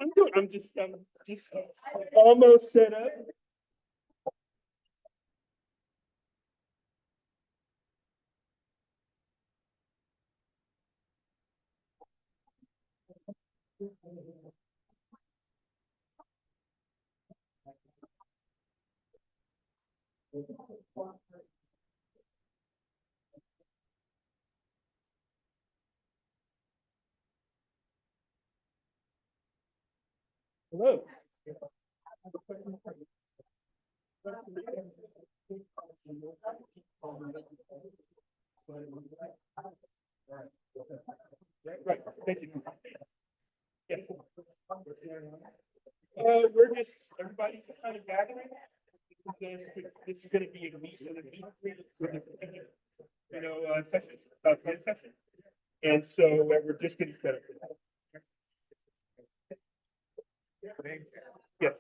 I'm just almost set up. Hello. Right, thank you. Yes. We're just, everybody's just kind of gathering. This is gonna be a meet and a meet, session, about 10 sessions. And so we're just getting set up for that. Yes.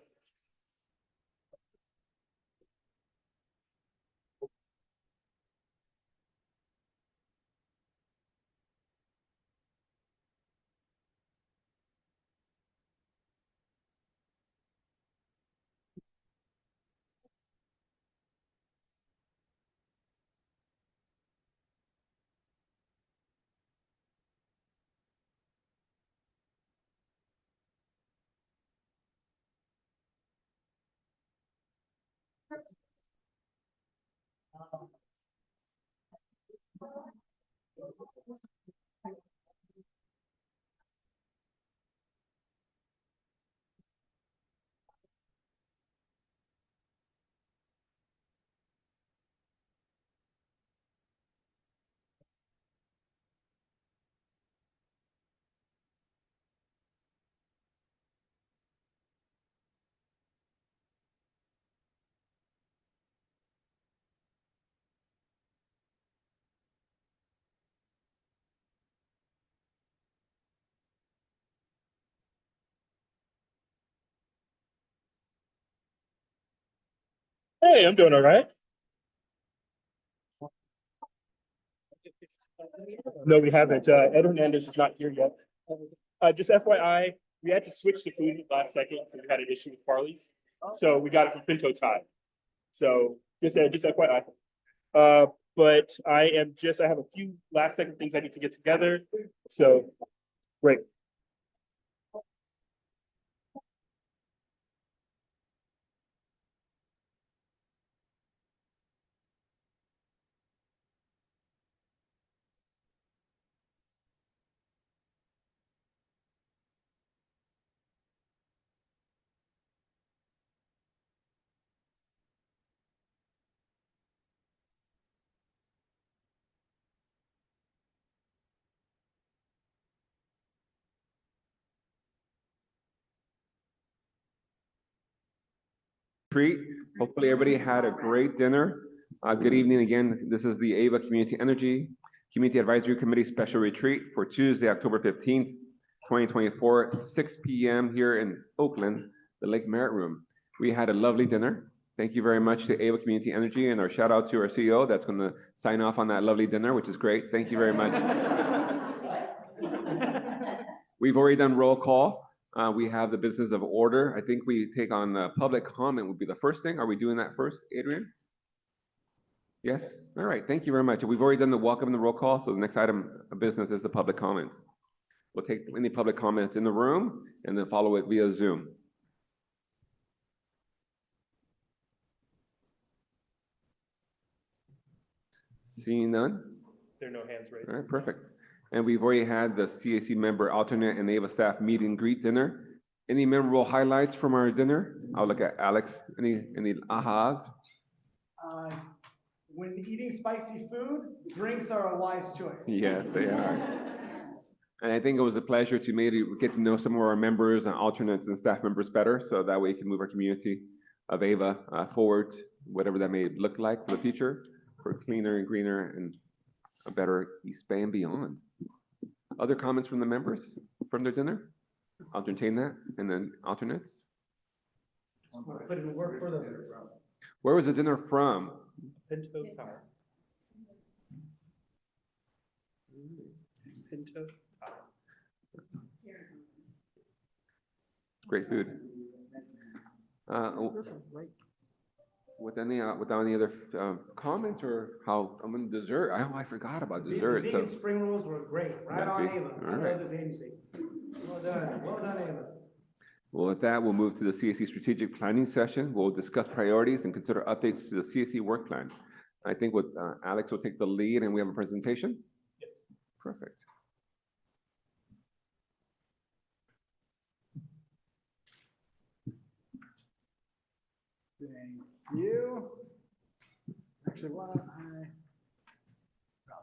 Hey, I'm doing all right. No, we haven't. Ed Hernandez is not here yet. Just FYI, we had to switch the food last second because we had an issue with Farley's. So we got it from Pinto Thai. So just FYI. But I have a few last second things I need to get together. So great. Treat. Hopefully everybody had a great dinner. Good evening again. This is the AVA Community Energy Community Advisory Committee Special Retreat for Tuesday, October 15th, 2024, 6 p.m. here in Oakland, the Lake Merritt Room. We had a lovely dinner. Thank you very much to AVA Community Energy, and our shout out to our CEO that's going to sign off on that lovely dinner, which is great. Thank you very much. We've already done roll call. We have the business of order. I think we take on the public comment would be the first thing. Are we doing that first, Adrian? Yes? All right, thank you very much. We've already done the welcome and the roll call, so the next item of business is the public comments. We'll take any public comments in the room and then follow it via Zoom. Seeing none? There are no hands raised. All right, perfect. And we've already had the CAC member alternate and AVA staff meet and greet dinner. Any memorable highlights from our dinner? I'll look at Alex. Any ahas? When eating spicy food, drinks are a wise choice. Yes, they are. And I think it was a pleasure to maybe get to know some of our members and alternates and staff members better, so that way we can move our community of AVA forward, whatever that may look like for the future, for cleaner and greener and a better East Bay and beyond. Other comments from the members from their dinner? I'll entertain that. And then alternates? Put in work for them. Where was the dinner from? Pinto Thai. Pinto Thai. Great food. Without any other comments or how, I mean, dessert, I forgot about dessert, Vegan so. spring rolls were great. Right on, Okay, Ava. I all right. love this agency. Well done, Ava. Well, with that, we'll move to the CAC strategic planning session. We'll discuss priorities and consider updates to the CAC work plan. I think with Alex will take the lead and we have a presentation. Yes. Perfect. Thank you. Actually, why don't I'll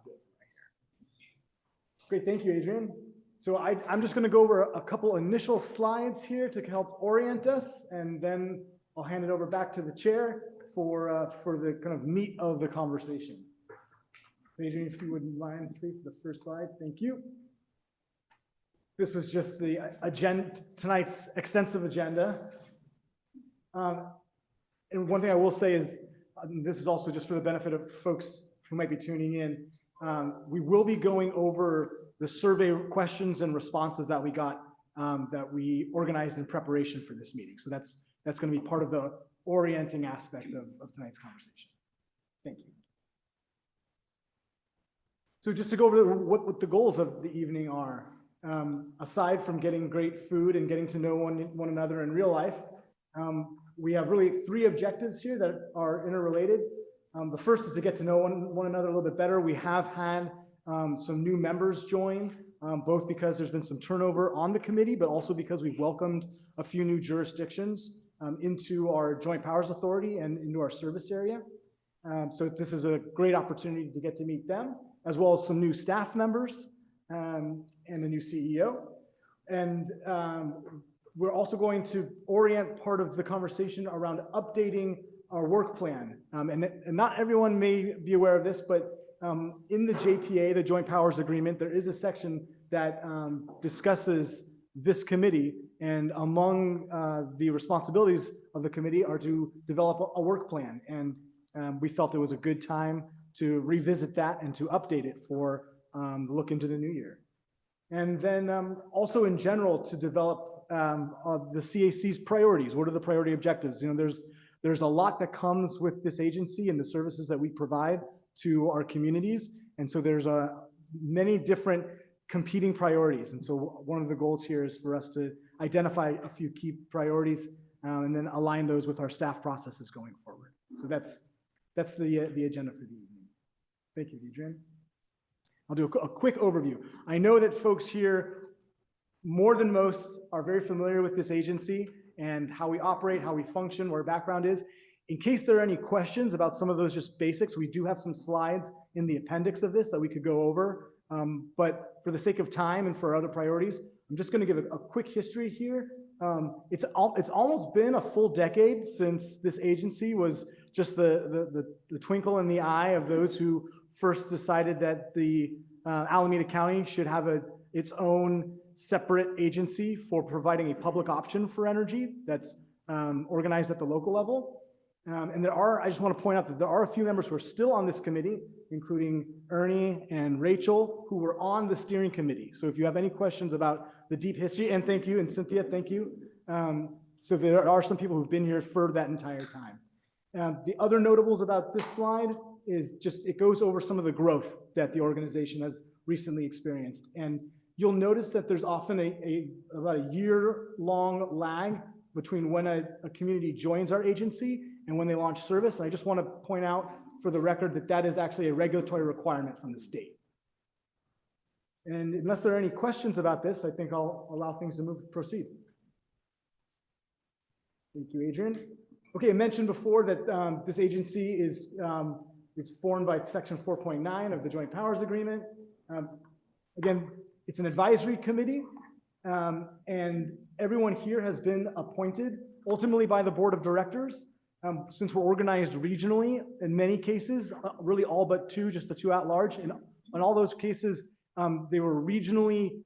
do it right here. Great, thank you, Adrian. So I'm just going to go over a couple initial slides here to help orient us, and then I'll hand it over back to the chair for the kind of meat of the conversation. Adrian, if you wouldn't mind, please, the first slide. Thank you. This was just the agenda, tonight's extensive agenda. And one thing I will say is, this is also just for the benefit of folks who might be tuning in. We will be going over the survey questions and responses that we got, that we organized in preparation for this meeting. So that's going to be part of the orienting aspect of tonight's conversation. Thank you. So just to go over what the goals of the evening are, aside from getting great food and getting to know one another in real life, we have really three objectives here that are interrelated. The first is to get to know one another a little bit better. We have had some new members join, both because there's been some turnover on the committee, but also because we've welcomed a few new jurisdictions into our Joint Powers Authority and into our service area. So this is a great opportunity to get to meet them, as well as some new staff members and a new CEO. And we're also going to orient part of the conversation around updating our work plan. And not everyone may be aware of this, but in the JPA, the Joint Powers Agreement, there is a section that discusses this committee, and among the responsibilities of the committee are to develop a work plan. And we felt it was a good time to revisit that and to update it for look into the new year. And then also in general to develop the CAC's priorities. What are the priority objectives? You know, there's a lot that comes with this agency and the services that we provide to our communities. And so there's many different competing priorities. And so one of the goals here is for us to identify a few key priorities and then align those with our staff processes going forward. So that's the agenda for the evening. Thank you, Adrian. I'll do a quick overview. I know that folks here, more than most, are very familiar with this agency and how we operate, how we function, what our background is. In case there are any questions about some of those just basics, we do have some slides in the appendix of this that we could go over. But for the sake of time and for other priorities, I'm just going to give a quick history here. It's almost been a full decade since this agency was just the twinkle in the eye of those who first decided that the Alameda County should have its own separate agency for providing a public option for energy that's organized at the local level. And I just want to point out that there are a few members who are still on this committee, including Ernie and Rachel, who were on the steering committee. So if you have any questions about the deep history, and thank you, and Cynthia, thank you. So there are some people who've been here for that entire time. The other notables about this slide is just, it goes over some of the growth that the organization has recently experienced. And you'll notice that there's often about a year-long lag between when a community joins our agency and when they launch service. And I just want to point out for the record that that is actually a regulatory requirement from the state. And unless there are any questions about this, I think I'll allow things to proceed. Thank you, Adrian. Okay, I mentioned before that this agency is formed by Section 4.9 of the Joint Powers Agreement. Again, it's an advisory committee, and everyone here has been appointed ultimately by the board of directors. Since we're organized regionally, in many cases, really all but two, just the two at large, and in all those cases, they were regionally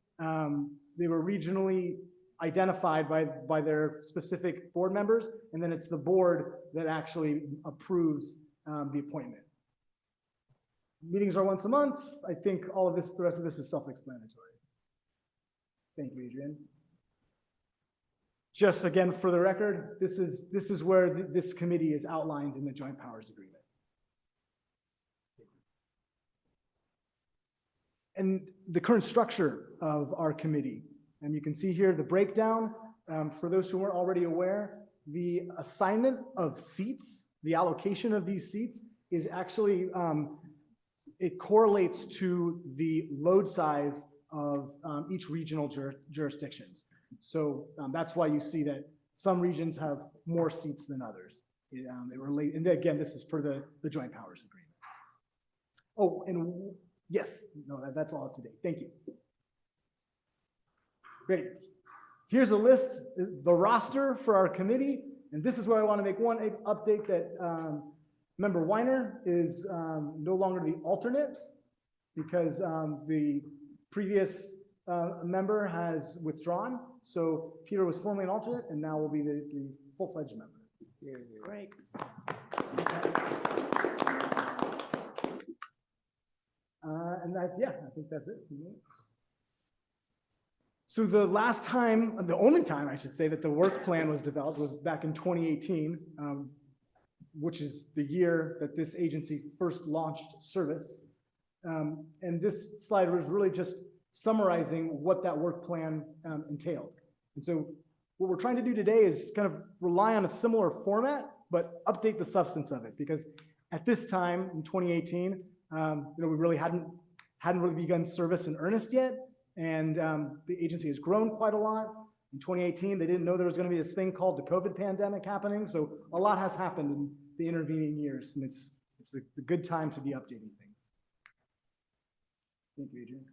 identified by their specific board members, and then it's the board that actually approves the appointment. Meetings are once a month. I think all of this, the rest of this is self-explanatory. Thank you, Adrian. Just again, for the record, this is where this committee is outlined in the Joint Powers Agreement. And the current structure of our committee, and you can see here the breakdown. For those who weren't already aware, the assignment of seats, the allocation of these seats is actually, it correlates to the load size of each regional jurisdictions. So that's why you see that some regions have more seats than others. And again, this is per the Joint Powers Agreement. Oh, and yes, no, that's all up to date. Thank you. Great. Here's a list, the roster for our committee. And this is where I want to make one update that Member Weiner is no longer the alternate because the previous member has withdrawn. So Peter was formerly an alternate and now will be the full-fledged member. Great. And that, yeah, I think that's it. So the last time, the only time I should say that the work plan was developed was back in 2018, which is the year that this agency first launched service. And this slide was really just summarizing what that work plan entailed. And so what we're trying to do today is kind of rely on a similar format, but update the substance of it. Because at this time in 2018, we really hadn't really begun service in earnest yet. And the agency has grown quite a lot. In 2018, they didn't know there was going to be this thing called the COVID pandemic happening. So a lot has happened in the intervening years, and it's a good time to be updating things. Thank you, Adrian.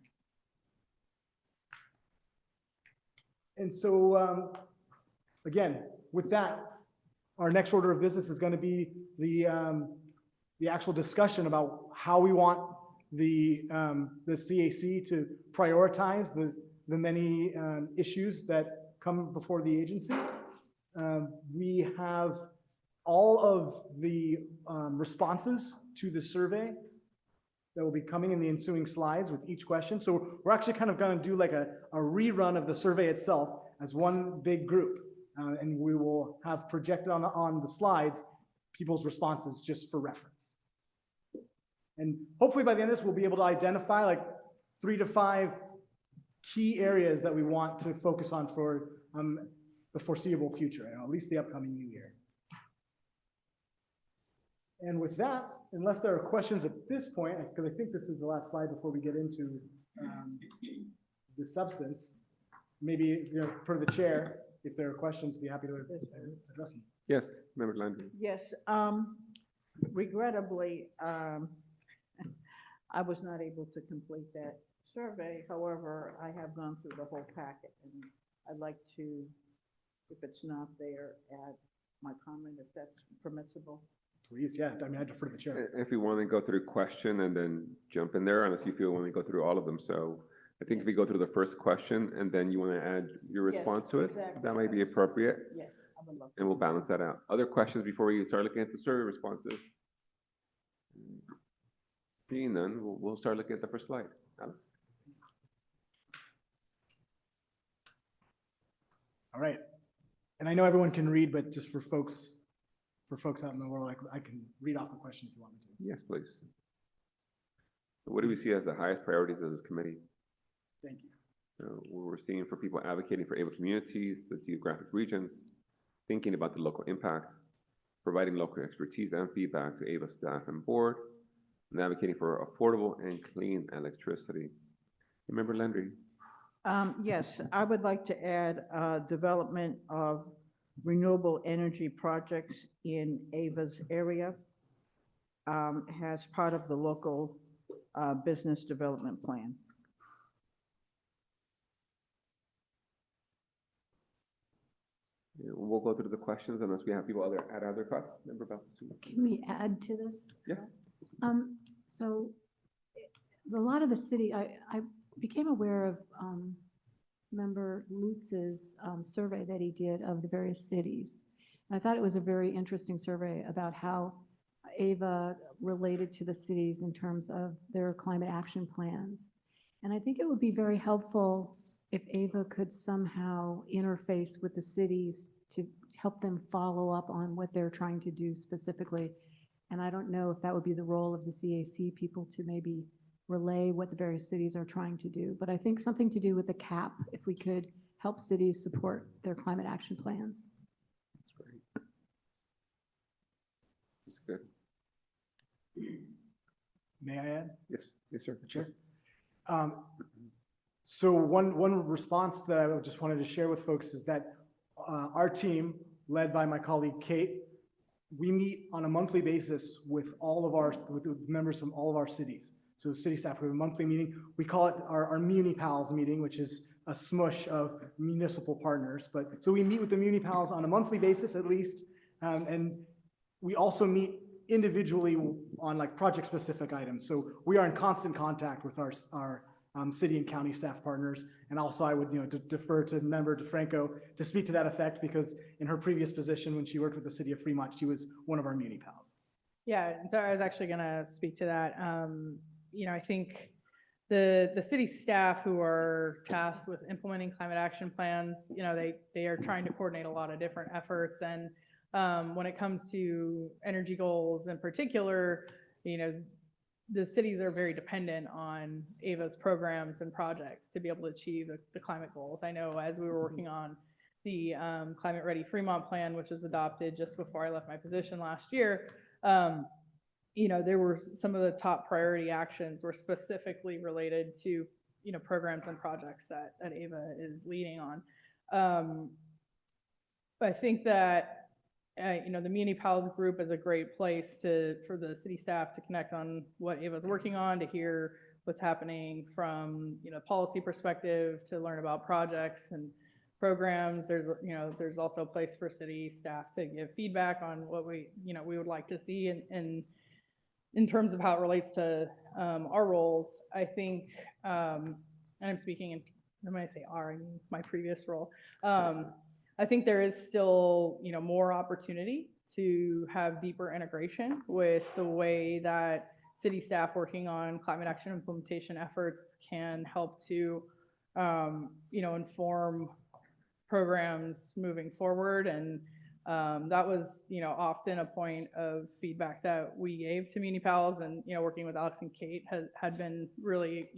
And so, again, with that, our next order of business is going to be the actual discussion about how we want the CAC to prioritize the many issues that come before the agency. We have all of the responses to the survey that will be coming in the ensuing slides with each question. So we're actually kind of going to do like a rerun of the survey itself as one big group. And we will have projected on the slides people's responses just for reference. And hopefully by the end of this, we'll be able to identify like 3 to 5 key areas that we want to focus on for the foreseeable future, at least the upcoming new year. And with that, unless there are questions at this point, because I think this is the last slide before we get into the substance, maybe per the chair, if there are questions, be happy to address them. Yes, Member Landry. Yes, regrettably, I was not able to complete that survey. However, I have gone through the whole packet, and I'd like to, if it's not there, add my comment if that's permissible. Please, yeah, I mean, I defer to the chair. If you want to go through question and then jump in there, unless you feel we want to go through all of them. So I think if we go through the first question and then you want to add your Yes, response to it, exactly. that might be appropriate, Yes, I would love to. and we'll balance that out. Other questions before we start looking at the survey responses? Seeing none, we'll start looking at the first slide. Alex? All right. And I know everyone can read, but just for folks out in the world, I can read off the question if you want me to. Yes, please. So what do we see as the highest priorities of this committee? Thank you. So we're seeing for people advocating for able communities, the geographic regions, thinking about the local impact, providing local expertise and feedback to AVA staff and board, and advocating for affordable and clean electricity. Member Landry. Yes, I would like to add development of renewable energy projects in AVA's area as part of the local business development plan. Yeah, we'll go through the questions unless we have people add other thoughts. Member Balthazar. Can we add to this? Yes. So a lot of the city, I became aware of Member Lutz's survey that he did of the various cities. And I thought it was a very interesting survey about how AVA related to the cities in terms of their climate action plans. And I think it would be very helpful if Ava could somehow interface with the cities to help them follow up on what they're trying to do specifically. And I don't know if that would be the role of the CAC people to maybe relay what the various cities are trying to do. But I think something to do with the cap, if we could help cities support their climate action plans. That's great. That's good. May I add? Yes, yes, sir. Chair? So one response that I just wanted to share with folks is that our team, led by my colleague Kate, we meet on a monthly basis with members from all of our cities. So city staff, we have a monthly meeting. We call it our Muni Pals meeting, which is a smush of municipal partners. But so we meet with the Muni Pals on a monthly basis at least, and we also meet individually on like project-specific items. So we are in constant contact with our city and county staff partners. And also I would defer to Member DeFranco to speak to that effect, because in her previous position when she worked with the city of Fremont, she was one of our Muni Pals. Yeah, so I was actually going to speak to that. I think the city staff who are tasked with implementing climate action plans, they are trying to coordinate a lot of different efforts. And when it comes to energy goals in particular, the cities are very dependent on AVA's programs and projects to be able to achieve the climate goals. I know as we were working on the Climate Ready Fremont Plan, which was adopted just before I left my position last year, there were some of the top priority actions were specifically related to, programs and projects that AVA is leading on. I think that, the Muni Pals group is a great place for the city staff to connect on what AVA is working on, to hear what's happening from, policy perspective, to learn about projects and programs. There's also a place for city staff to give feedback on what we would like to see in terms of how it relates to our roles. I think, and I'm speaking in, when I say our, I mean my previous role. I think there is still, more opportunity to have deeper integration with the way that city staff working on climate action implementation efforts can help to, inform programs moving forward. And that was, often a point of feedback that we gave to Muni Pals, and, working with Alex and Kate had been really,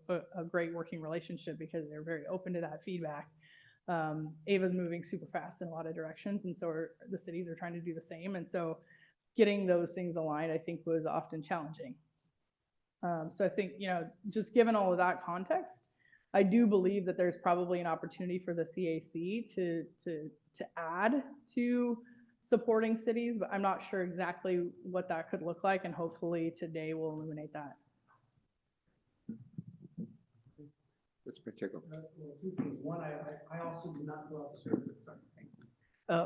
a great working relationship, because they're very open to that feedback. AVA's moving super fast in a lot of directions, and so the cities are trying to do the same. And so getting those things aligned, I think, was often challenging. So I think, just given all of that context, I do believe that there's probably an opportunity for the CAC to add to supporting cities, but I'm not sure exactly what that could look like, and hopefully today will illuminate that. Mr. Pacheco. Two things. One, I also did not fill out the survey. Sorry, thanks.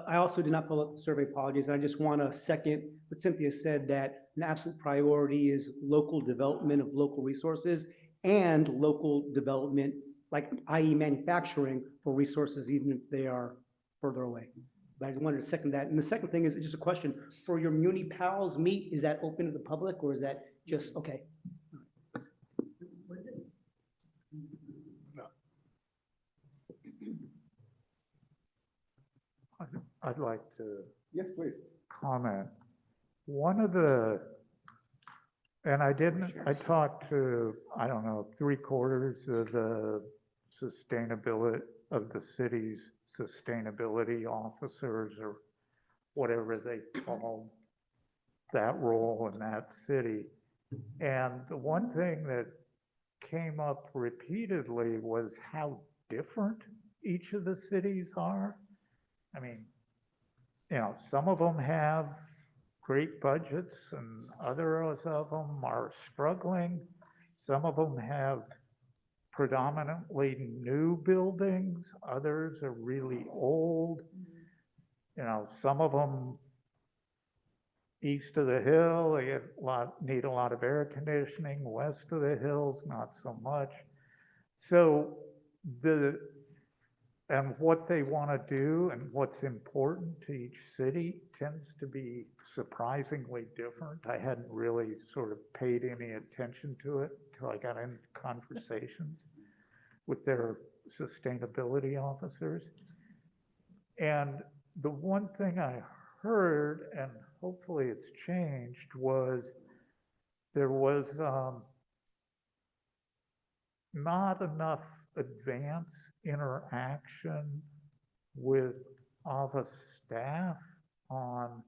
I also did not fill out the survey. Apologies. I just want to second what Cynthia said, that an absolute priority is local development of local resources and local development, like i.e. manufacturing for resources, even if they are further away. But I just wanted to second that. And the second thing is just a question. For your Muni Pals meet, is that open to the public, or is that just, okay? I'd like to Yes, please. comment. One of and I talked to, I don't know, 3/4 of the city's sustainability officers, or whatever they call that role in that city. And the one thing that came up repeatedly was how different each of the cities are. I mean, some of them have great budgets and others of them are struggling. Some of them have predominantly new buildings, others are really old. Some of them east of the hill, they need a lot of air conditioning. West of the hills, not so much. So and what they want to do and what's important to each city tends to be surprisingly different. I hadn't really sort of paid any attention to it until I got into conversations with their sustainability officers. And the one thing I heard, and hopefully it's changed, was there was not enough advance interaction with office staff on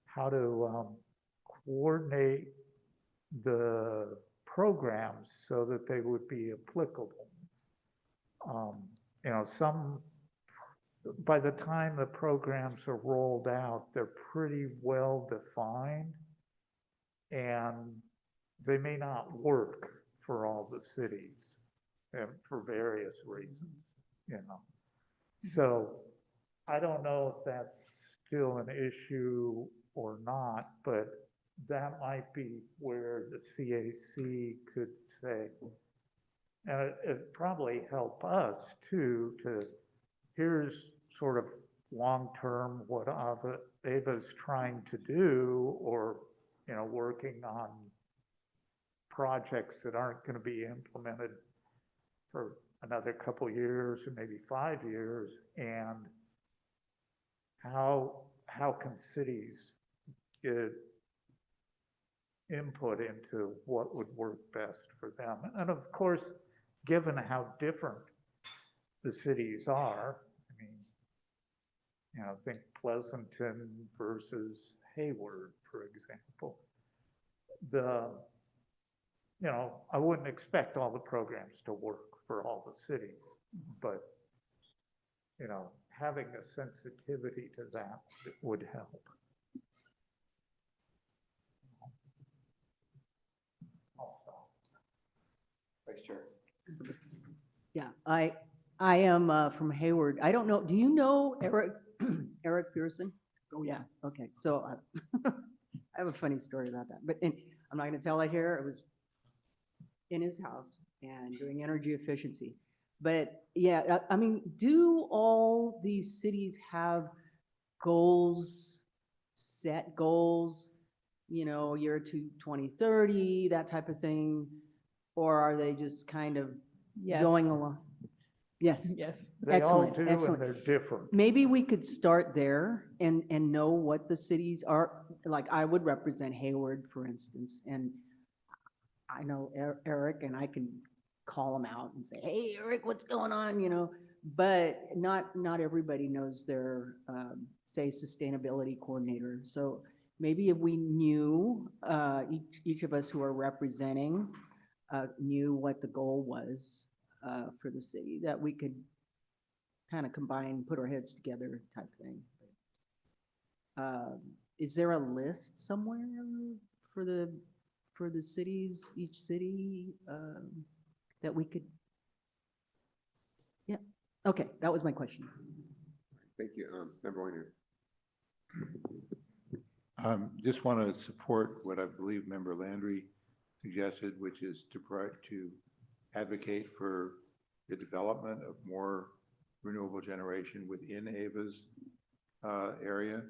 how to coordinate the programs so that they would be applicable. You know, by the time the programs are rolled out, they're pretty well defined, and they may not work for all the cities and for various reasons, you know. So I don't know if that's still an issue or not, but that might be where the CAC could say, and it'd probably help us too, here's sort of long-term what Ava's trying to do, or, you know, working on projects that aren't going to be implemented for another couple years or maybe 5 years, and how can cities get input into what would work best for them. And of course, given how different the cities are, I mean, you know, think Pleasanton versus Hayward, for example. You know, I wouldn't expect all the programs to work for all the cities, but, you know, having a sensitivity to that would help. Vice Chair. Yeah, I am from Hayward. I don't know, do you know Eric, Eric Pearson? Oh, yeah, okay, so I have a funny story about that, but I'm not gonna tell it here. It was in his house and doing energy efficiency. But yeah, I mean, do all these cities have goals, set goals, you know, year to 2030, that type of thing? Or are they just kind of Yes. going along? Yes. Yes. They all Excellent, do, excellent. and they're different. Maybe we could start there and know what the cities are, like I would represent Hayward, for instance, and I know Eric, and I can call him out and say, hey, Eric, what's going on, you know? But not everybody knows their, say, sustainability coordinator. So maybe if we knew, each of us who are representing, knew what the goal was for the city, that we could kind of combine, put our heads together type thing. Is there a list somewhere for the cities, each city, that we could? Yeah, okay, that was my question. Thank you. Member Weiner. Just want to support what I believe Member Landry suggested, which is to advocate for the development of more renewable generation within AVA's area.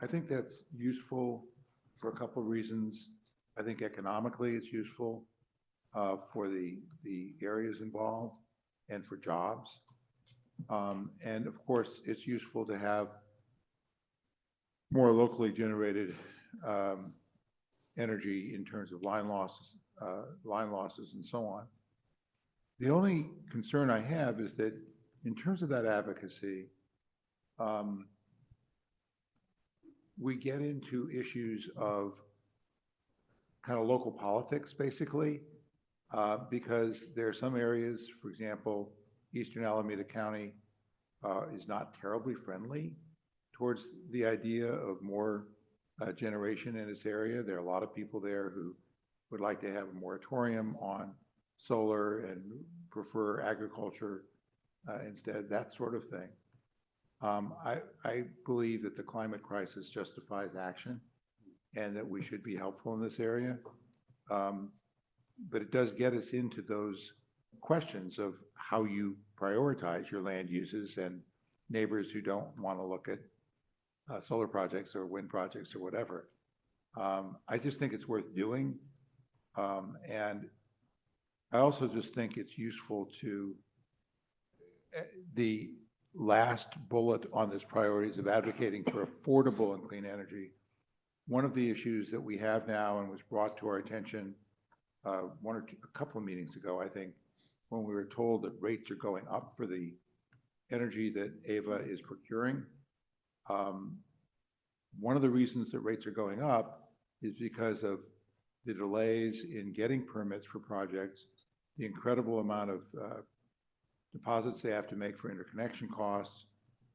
I think that's useful for a couple of reasons. I think economically it's useful for the areas involved and for jobs. And of course, it's useful to have more locally generated energy in terms of line losses and so on. The only concern I have is that in terms of that advocacy, we get into issues of kind of local politics, basically, because there are some areas, for example, Eastern Alameda County is not terribly friendly towards the idea of more generation in its area. There are a lot of people there who would like to have a moratorium on solar and prefer agriculture instead, that sort of thing. I believe that the climate crisis justifies action and that we should be helpful in this area. But it does get us into those questions of how you prioritize your land uses and neighbors who don't want to look at solar projects or wind projects or whatever. I just think it's worth doing. And I also just think it's useful to the last bullet on this priorities of advocating for affordable and clean energy. One of the issues that we have now and was brought to our attention a couple of meetings ago, I think, when we were told that rates are going up for the energy that Ava is procuring. One of the reasons that rates are going up is because of the delays in getting permits for projects, the incredible amount of deposits they have to make for interconnection costs,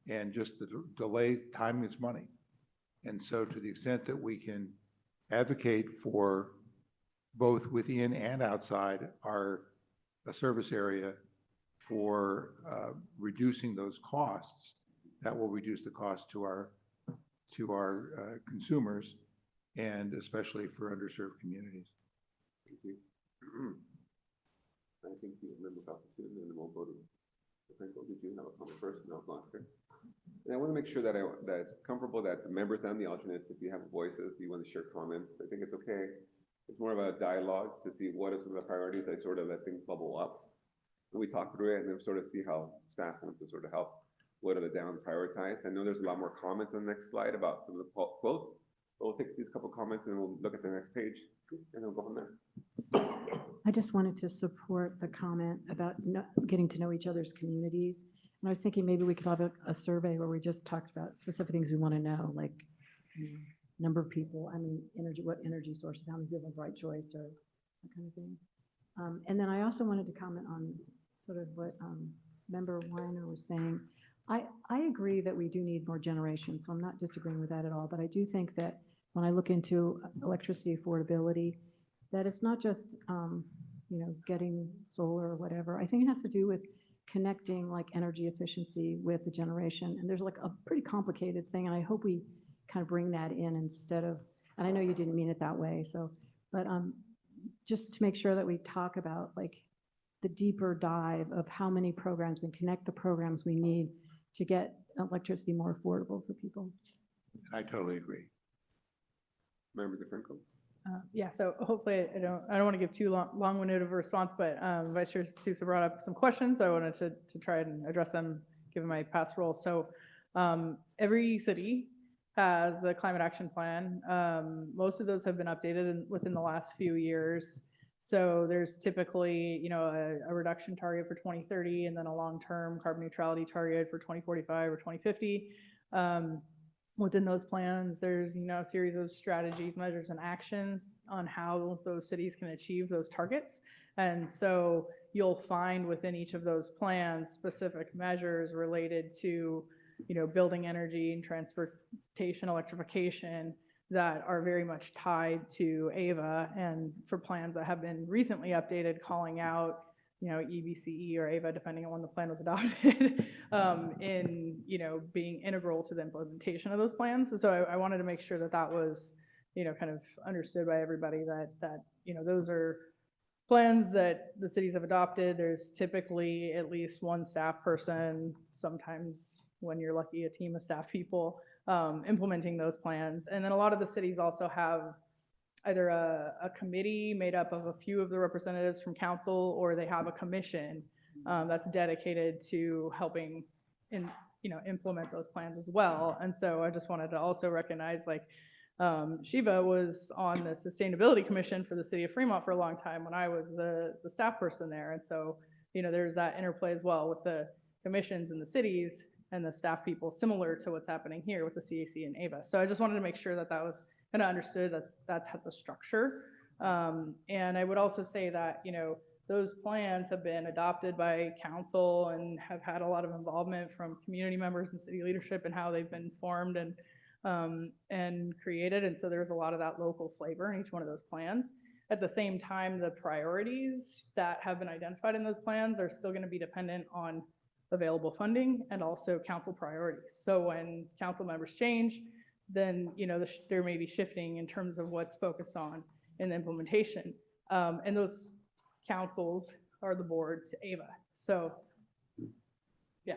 and just the delay. Time is money. And so to the extent that we can advocate for both within and outside our service area for reducing those costs, that will reduce the cost to our consumers, and especially for underserved communities. Thank you. I think you remember about the student, and then we'll go to Franco. Did you have a comment first? No, not okay. And I want to make sure that that it's comfortable that the members and the alternates, if you have voices, you want to share comments, I think it's okay. It's more of a dialogue to see what are some of the priorities. I sort of let things bubble up, and we talk through it, and then sort of see how staff wants to sort of help. What are the down prioritized? I know there's a lot more comments on the next slide about some of the quotes. But we'll take these couple comments and we'll look at the next page, and then we'll go from there. I just wanted to support the comment about getting to know each other's communities. And I was thinking maybe we could have a survey where we just talked about specific things we want to know, like number of people, energy, what energy sources, how many people have right choice, or that kind of thing. And then I also wanted to comment on sort of what Member Weiner was saying. I agree that we do need more generation, so I'm not disagreeing with that at all. But I do think that when I look into electricity affordability, that it's not just getting solar or whatever. I think it has to do with connecting like energy efficiency with the generation. And there's like a pretty complicated thing, and I hope we kind of bring that in instead of, and I know you didn't mean it that way, so, but just to make sure that we talk about like the deeper dive of how many programs and connect the programs we need to get electricity more affordable for people. I totally agree. Member DeFranco? Yeah, so hopefully I don't want to give too long-winded of a response, but Vice Chair Sousa brought up some questions, so I wanted to try and address them given my past role. So every city has a climate action plan. Most of those have been updated within the last few years. So there's typically, a reduction target for 2030 and then a long-term carbon neutrality target for 2045 or 2050. Within those plans, there's, a series of strategies, measures, and actions on how those cities can achieve those targets. And so you'll find within each of those plans specific measures related to, building energy and transportation, electrification, that are very much tied to AVA, and for plans that have been recently updated calling out, EBCE or AVA, depending on when the plan was adopted, in, being integral to the implementation of those plans. So I wanted to make sure that that was, kind of understood by everybody that those are plans that the cities have adopted. There's typically at least one staff person, sometimes when you're lucky, a team of staff people, implementing those plans. And then a lot of the cities also have either a committee made up of a few of the representatives from council, or they have a commission that's dedicated to helping implement those plans as well. And so I just wanted to also recognize, like, Shiva was on the Sustainability Commission for the city of Fremont for a long time when I was the staff person there. And so, there's that interplay as well with the commissions in the cities and the staff people, similar to what's happening here with the CAC and AVA. So I just wanted to make sure that that was kind of understood. That's the structure. And I would also say that, those plans have been adopted by council and have had a lot of involvement from community members and city leadership and how they've been formed and created. And so there's a lot of that local flavor in each one of those plans. At the same time, the priorities that have been identified in those plans are still going to be dependent on available funding and also council priorities. So when council members change, then there may be shifting in terms of what's focused on in the implementation. And those councils are the board to AVA. So, yeah.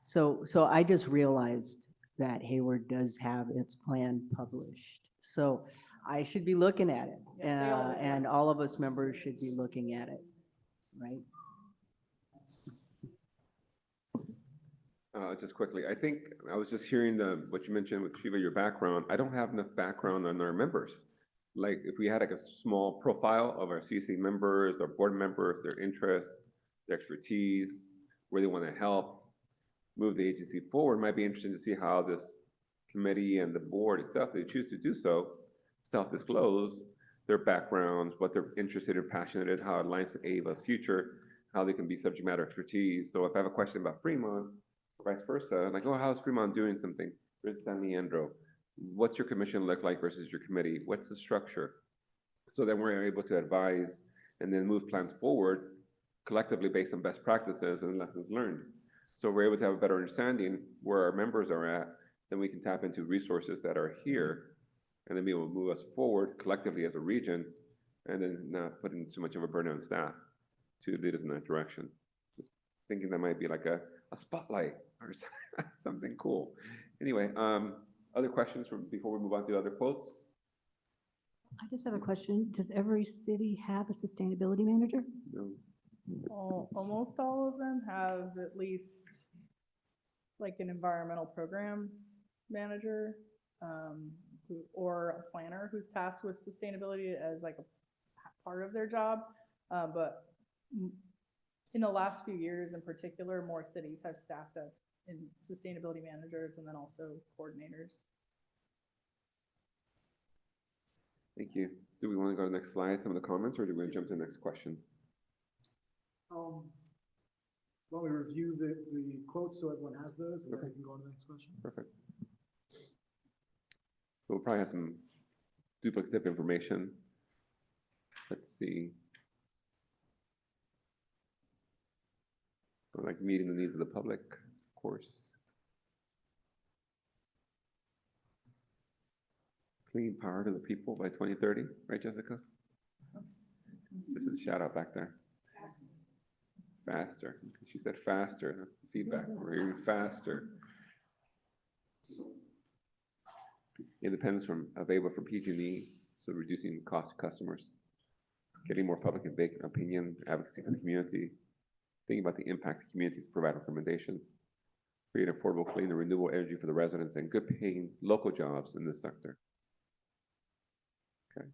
So I just realized that Hayward does have its plan published. So I should be looking at it, Yeah, and all of us members should be looking at it, right? Just quickly, I think I was just hearing what you mentioned with Shiva, your background. I don't have enough background on our members. Like if we had like a small profile of our CC members, our board members, their interests, their expertise, where they want to help move the agency forward, might be interesting to see how this committee and the board itself, they choose to do so, self-disclose their backgrounds, what they're interested or passionate in, how it aligns to AVA's future, how they can be subject matter expertise. So if I have a question about Fremont, or vice versa, like, oh, how's Fremont doing something? For instance, Leandro, what's your commission look like versus your committee? What's the structure? So that we're able to advise and then move plans forward collectively based on best practices and lessons learned. So we're able to have a better understanding where our members are at, then we can tap into resources that are here and then be able to move us forward collectively as a region and then not putting too much of a burden on staff to lead us in that direction. Just thinking that might be like a spotlight or something cool. Anyway, other questions before we move on to other quotes? I just have a question. Does every city have a sustainability manager? No. Almost all of them have at least like an environmental programs manager, or a planner who's tasked with sustainability as like a part of their job. But in the last few years in particular, more cities have staffed up in sustainability managers and then also coordinators. Thank you. Do we want to go to the next slide, some of the comments, or do we jump to the next question? Why don't we review the quotes so everyone has those, and then Okay. we can go on to the next question? Perfect. So we'll probably have some duplicative information. Let's see. Like meeting the needs of the public, of course. Clean power to the people by 2030, right, Jessica? This is a shout out back there. Faster. She said faster. That's the feedback. We're hearing faster. Independence of AVA from PG&E, so reducing the cost to customers, getting more public and vacant opinion, advocacy for the community, thinking about the impact to communities, provide recommendations, create affordable, clean, and renewable energy for the residents, and good paying local jobs in this sector. Okay.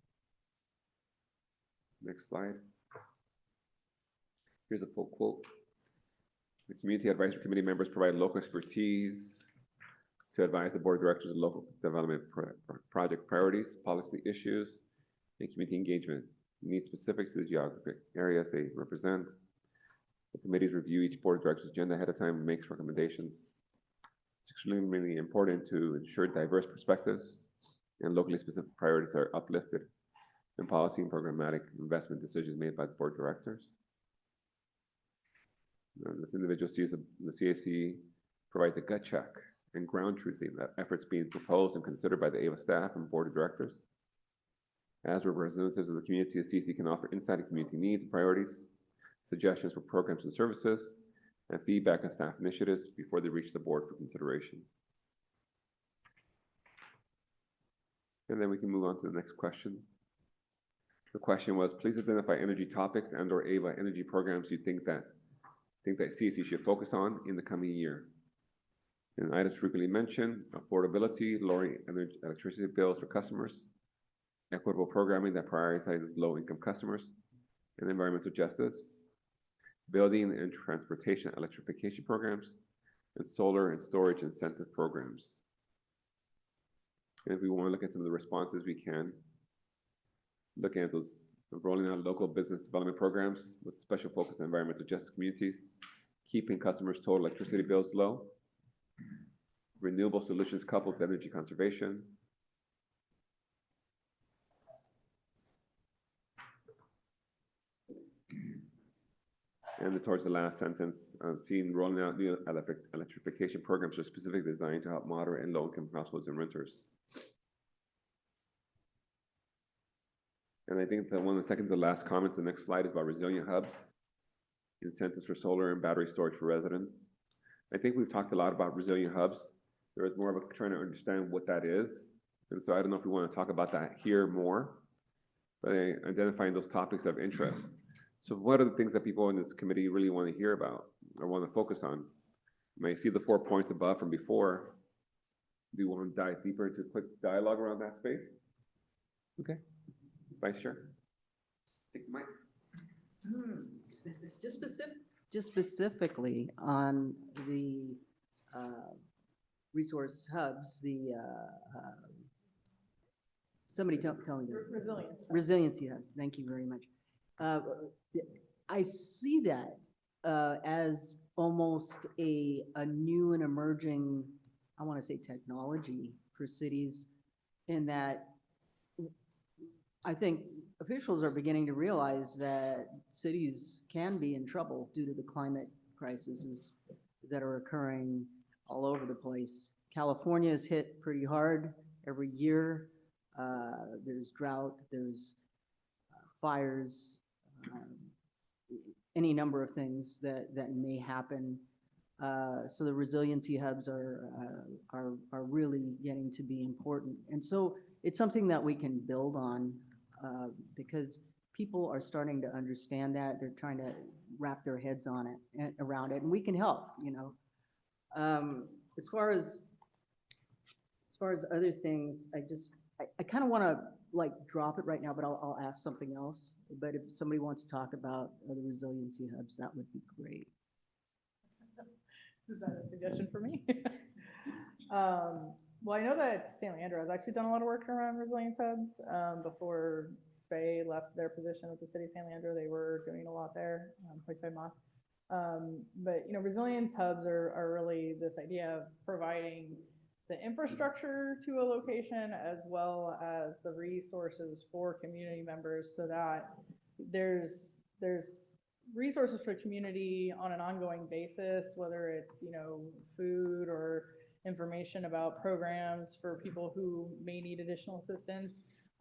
Next slide. Here's a full quote. The Community Advisory Committee members provide local expertise to advise the board of directors of local development project priorities, policy issues, and community engagement, needs specific to the geographic areas they represent. The committees review each board of directors' agenda ahead of time and makes recommendations. It's extremely important to ensure diverse perspectives and locally specific priorities are uplifted in policy and programmatic investment decisions made by the board of directors. This individual sees the CAC provides a gut check and ground truthing that efforts being proposed and considered by the AVA staff and board of directors. As representatives of the community, the CAC can offer insight into community needs, priorities, suggestions for programs and services, and feedback on staff initiatives before they reach the board for consideration. And then we can move on to the next question. The question was, please identify energy topics and/or AVA energy programs you think that CAC should focus on in the coming year. And items frequently mentioned: affordability, lowering electricity bills for customers, equitable programming that prioritizes low-income customers, and environmental justice, building and transportation electrification programs, and solar and storage incentive programs. And if we want to look at some of the responses, we can. Looking at those, rolling out local business development programs with special focus on environmental justice communities, keeping customers' total electricity bills low, renewable solutions coupled with energy conservation, and towards the last sentence, seeing rolling out new electrification programs are specifically designed to help moderate and low-income households and renters. And I think that one of the second to last comments, the next slide, is about resilient hubs, incentives for solar and battery storage for residents. I think we've talked a lot about resilient hubs. There is more of a trying to understand what that is. And so I don't know if we want to talk about that here more, but identifying those topics of interest. So what are the things that people in this committee really want to hear about or want to focus on? You may see the 4 points above from before. Do you want to dive deeper into quick dialogue around that space? Okay, Vice Chair. Take the mic. Just specifically on the resource hubs, somebody tell me. Resilience. Resiliency hubs, thank you very much. I see that as almost a new and emerging, I want to say, technology for cities, in that I think officials are beginning to realize that cities can be in trouble due to the climate crises that are occurring all over the place. California is hit pretty hard every year. There's drought, there's fires, any number of things that may happen. So the resiliency hubs are really getting to be important. And so it's something that we can build on because people are starting to understand that. They're trying to wrap their heads on it and around it, and we can help, you know. As far as other things, I kind of want to like drop it right now, but I'll ask something else. But if somebody wants to talk about the resiliency hubs, that would be great. Is that a suggestion for me? Well, I know that San Leandro has actually done a lot of work around resilience hubs. Before Faye left their position at the city of San Leandro, they were doing a lot there, like Faye Moth. But, you know, resilience hubs are really this idea of providing the infrastructure to a location as well as the resources for community members so that there's resources for community on an ongoing basis, whether it's, you know, food or information about programs for people who may need additional assistance,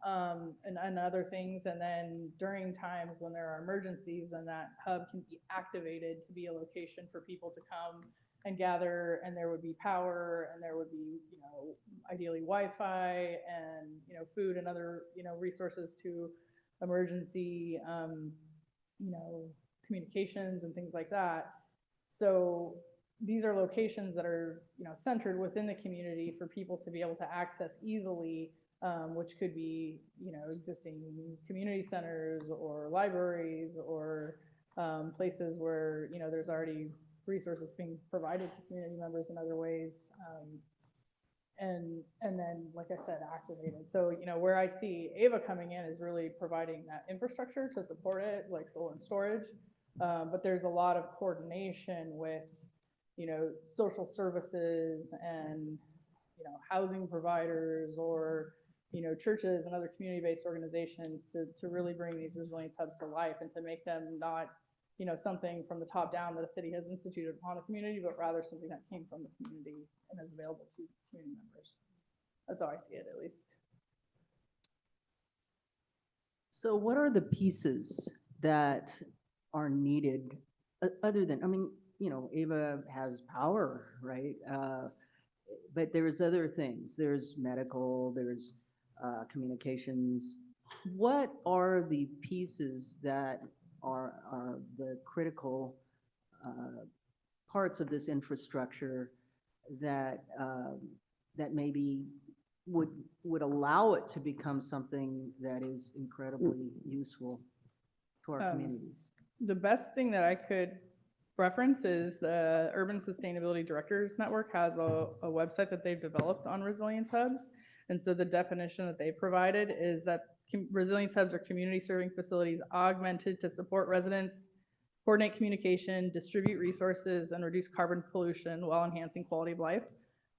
and other things. And then during times when there are emergencies, then that hub can be activated to be a location for people to come and gather, and there would be power, and there would be, you know, ideally Wi-Fi and, you know, food and other, you know, resources to emergency, you know, communications and things like that. So these are locations that are, you know, centered within the community for people to be able to access easily, which could be, you know, existing community centers or libraries or places where, you know, there's already resources being provided to community members in other ways. And then, like I said, activated. So, you know, where I see AVA coming in is really providing that infrastructure to support it, like solar and storage. But there's a lot of coordination with, you know, social services and, you know, housing providers or, you know, churches and other community-based organizations to really bring these resilience hubs to life and to make them not, you know, something from the top down that a city has instituted upon the community, but rather something that came from the community and is available to community members. That's how I see it, at least. So what are the pieces that are needed other than, I mean, you know, AVA has power, right? But there's other things. There's medical, there's communications. What are the pieces that are the critical parts of this infrastructure that that maybe would allow it to become something that is incredibly useful to our communities? The best thing that I could reference is the Urban Sustainability Directors Network has a website that they've developed on resilience hubs. And so the definition that they provided is that resilience hubs are community serving facilities augmented to support residents, coordinate communication, distribute resources, and reduce carbon pollution while enhancing quality of life.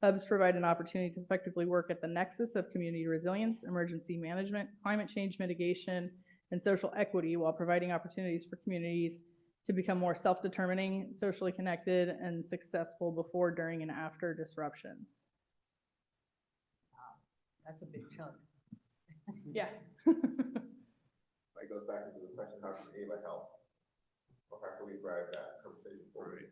Hubs provide an opportunity to effectively work at the nexus of community resilience, emergency management, climate change mitigation, and social equity while providing opportunities for communities to become more self-determining, socially connected, and successful before, during, and after disruptions. That's a big chunk. Yeah. That goes back into the question, how can AVA help? Or how can we drive that conversation forward?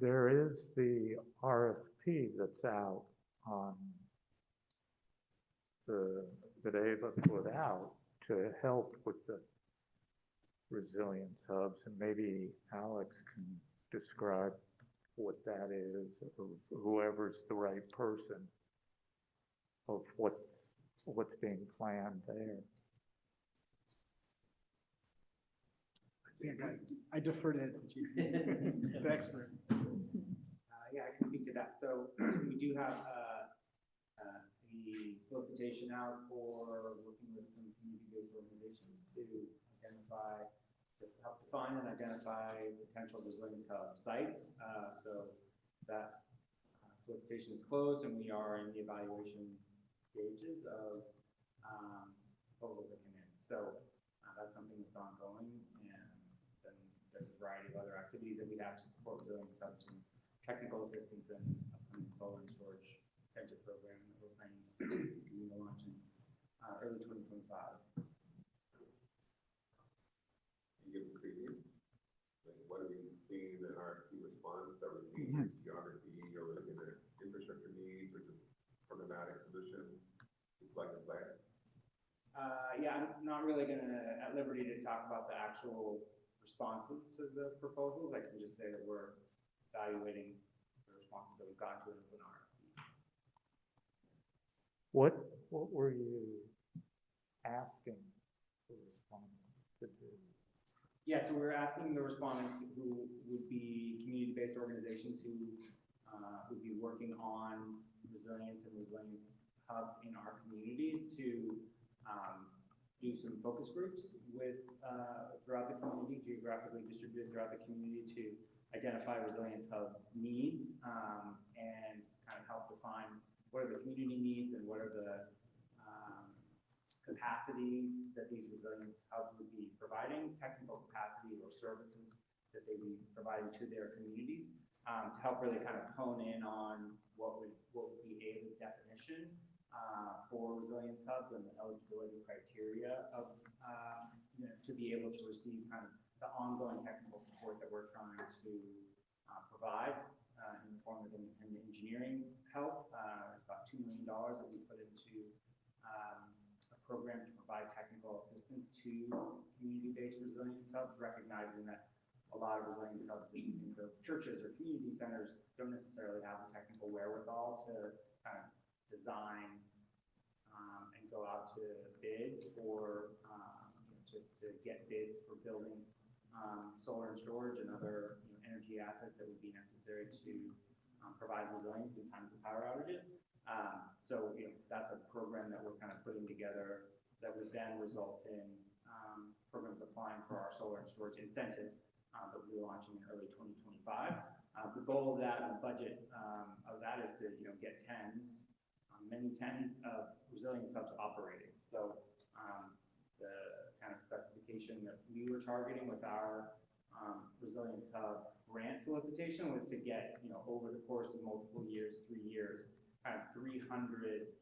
There is the RFP that's out on that AVA put out to help with the resilience hubs, and maybe Alex can describe what that is, or whoever's the right person of what's being planned there. Yeah, I defer to Ed, the expert. Yeah, I can speak to that. So we do have the solicitation out for working with some community-based organizations to identify, to help define and identify potential resilience hub sites. So that solicitation is closed, and we are in the evaluation stages of proposals that come in. So that's something that's ongoing, and then there's a variety of other activities that we have to support resilience hubs, from technical assistance and upcoming solar and storage incentive program that we're planning to launch in early 2025. You give a preview? Like, what are we seeing in our key response? Are we seeing geography, or we're looking at infrastructure needs, or just programmatic solutions, plug and play? Yeah, I'm not really at liberty to talk about the actual responses to the proposals. I can just say that we're evaluating the responses that we've gotten to an open RFP. What were you asking the respondents to do? Yeah, so we're asking the respondents, who would be community-based organizations who would be working on resilience and resilience hubs in our communities, to do some focus groups with throughout the community, geographically distributed throughout the community, to identify resilience hub needs and kind of help define what are the community needs and what are the capacities that these resilience hubs would be providing, technical capacity or services that they would be providing to their communities, to help really kind of hone in on what would be AVA's definition for resilience hubs and the eligibility criteria of, to be able to receive kind of the ongoing technical support that we're trying to provide in the form of an engineering help. There's about $2 million that we put into a program to provide technical assistance to community-based resilience hubs, recognizing that a lot of resilience hubs in the churches or community centers don't necessarily have the technical wherewithal to kind of design and go out to bid for, to get bids for building solar and storage and other energy assets that would be necessary to provide resilience in times of power outages. So that's a program that we're kind of putting together that would then result in programs applying for our solar and storage incentive that we'll be launching in early 2025. The goal of that and the budget of that is to get many tens of resilience hubs operating. So the kind of specification that we were targeting with our resilience hub grant solicitation was to get, over the course of multiple years, 3 years, kind of 300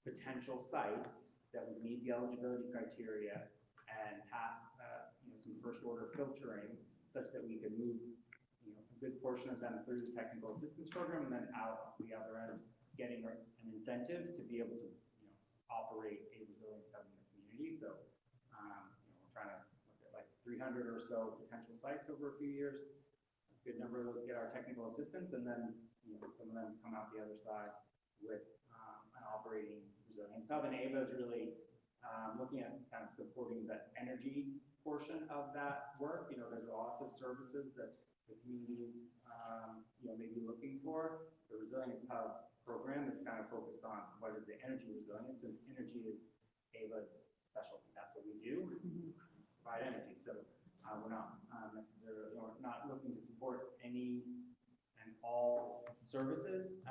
potential sites that would meet the eligibility criteria and pass some first order filtering, such that we could move a good portion of them through the technical assistance program, and then out the other end getting an incentive to be able to operate a resilience hub in the community. So we're trying to look at like 300 or so potential sites over a few years. A good number of those get our technical assistance, and then some of them come out the other side with an operating resilience hub. And AVA is really looking at kind of supporting the energy portion of that work. There's lots of services that the communities may be looking for. The resilience hub program is kind of focused on what is the energy resilience, since energy is AVA's specialty. That's what we do, provide energy. So we're not necessarily, we're not looking to support any and all services.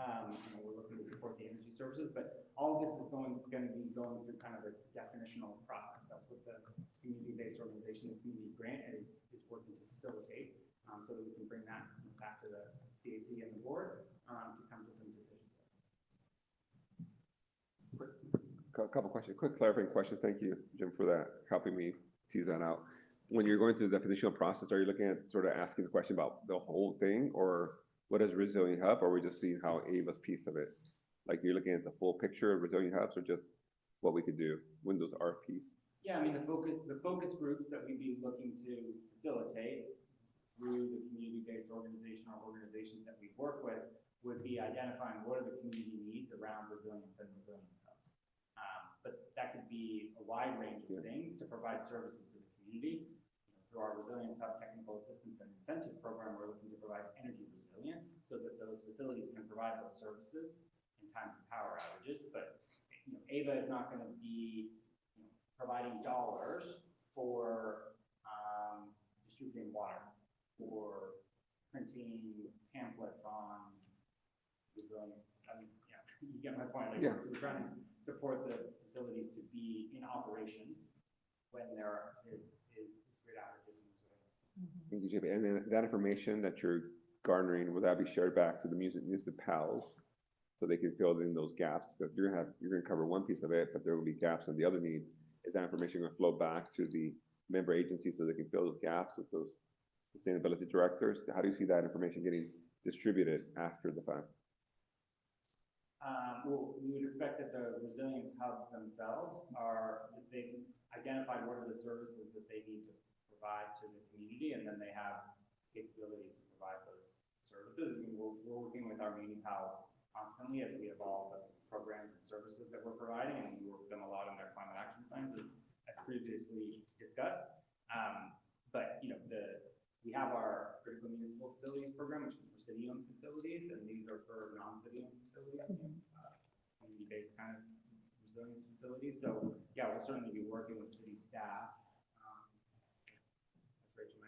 We're looking to support the energy services, but all of this is going to be going through kind of a definitional process. That's what the community-based organization, the community grant, is working to facilitate, so that we can bring that back to the CAC and the board to come to some decisions. A couple questions, quick clarifying questions. Thank you, Jim, for that, helping me tease that out. When you're going through the definitional process, are you looking at sort of asking the question about the whole thing, or what is Resilient Hub, or are we just seeing how AVA's piece of it? Like, you're looking at the full picture of Resilient Hubs, or just what we could do when those RFPs? Yeah, I mean, the focus groups that we'd be looking to facilitate through the community-based organization or organizations that we work with would be identifying what are the community needs around resilience and resilience hubs. But that could be a wide range of things to provide services to the community. Through our Resilience Hub Technical Assistance and Incentive Program, we're looking to provide energy resilience so that those facilities can provide those services in times of power outages. But AVA is not going to be providing dollars for distributing water or printing pamphlets on resilience. I mean, yeah, you get my point. Like, Yeah. we're trying to support the facilities to be in operation when there is grid outages and resilience. Thank you, JP. And then that information that you're garnering, will that be shared back to the municipals so they can fill in those gaps? Because you're gonna cover one piece of it, but there will be gaps in the other needs. Is that information gonna flow back to the member agencies so they can fill those gaps with those sustainability directors? How do you see that information getting distributed after the fact? Well, we would expect that the resilience hubs themselves they've identified what are the services that they need to provide to the community, and then they have capability to provide those services. I mean, we're working with our muni pals constantly as we evolve the programs and services that we're providing, and we work with them a lot on their climate action plans, as previously discussed. But we have our critical municipal facilities program, which is for city-owned facilities, and these are for non-city-owned facilities, community-based kind of resilience facilities. So yeah, we'll certainly be working with city staff. As Rachel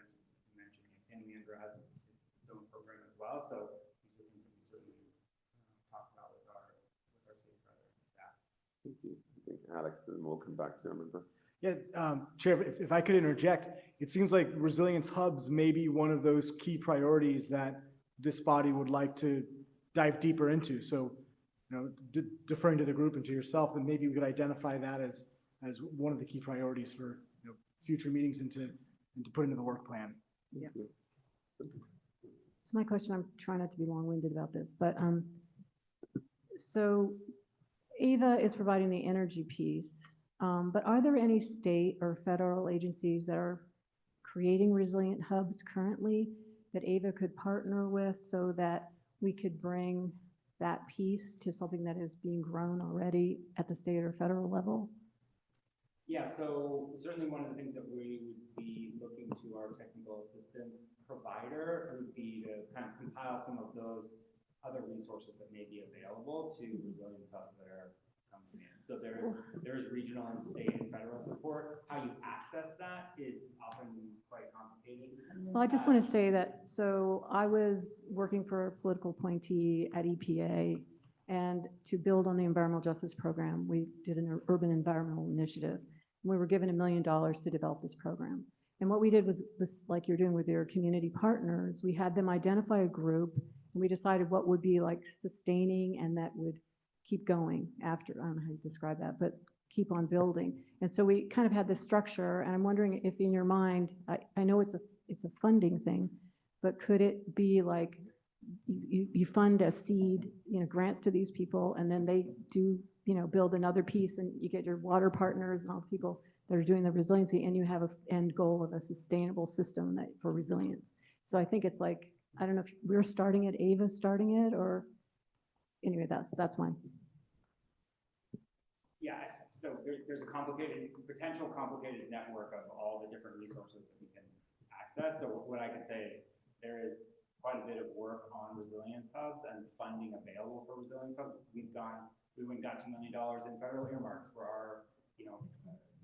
mentioned, San Leandro has its own program as well. So these are things that we certainly talk about with our city brother and staff. Thank you. I think Alex, and we'll come back to him. Yeah, Chair, if I could interject, it seems like resilience hubs may be one of those key priorities that this body would like to dive deeper into. So, deferring to the group and to yourself, and maybe we could identify that as one of the key priorities for future meetings and to put into the work plan. Yeah. So my question, I'm trying not to be long-winded about this, but so AVA is providing the energy piece. But are there any state or federal agencies that are creating resilient hubs currently that AVA could partner with so that we could bring that piece to something that is being grown already at the state or federal level? Yeah, so certainly one of the things that we would be looking to our technical assistance provider would be to kind of compile some of those other resources that may be available to resilience hubs that are coming in. So there's regional and state and federal support. How you access that is often quite complicated. Well, I just want to say that, so I was working for a political appointee at EPA, and to build on the environmental justice program, we did an urban environmental initiative. We were given $1 million to develop this program. And what we did was this, like you're doing with your community partners, we had them identify a group, and we decided what would be like sustaining and that would keep going after, I don't know how to describe that, but keep on building. And so we kind of had this structure, and I'm wondering if in your mind, I know it's a funding thing, but could it be like you fund a seed, grants to these people, and then they do, build another piece, and you get your water partners and all the people that are doing the resiliency, and you have an end goal of a sustainable system for resilience. So I think it's like, I don't know if we're starting it, AVA's starting it, or anyway, that's mine. Yeah, so there's a potential complicated network of all the different resources that we can access. So what I can say is there is quite a bit of work on resilience hubs and funding available for resilience hubs. We went and got $2 million in federal earmarks for our,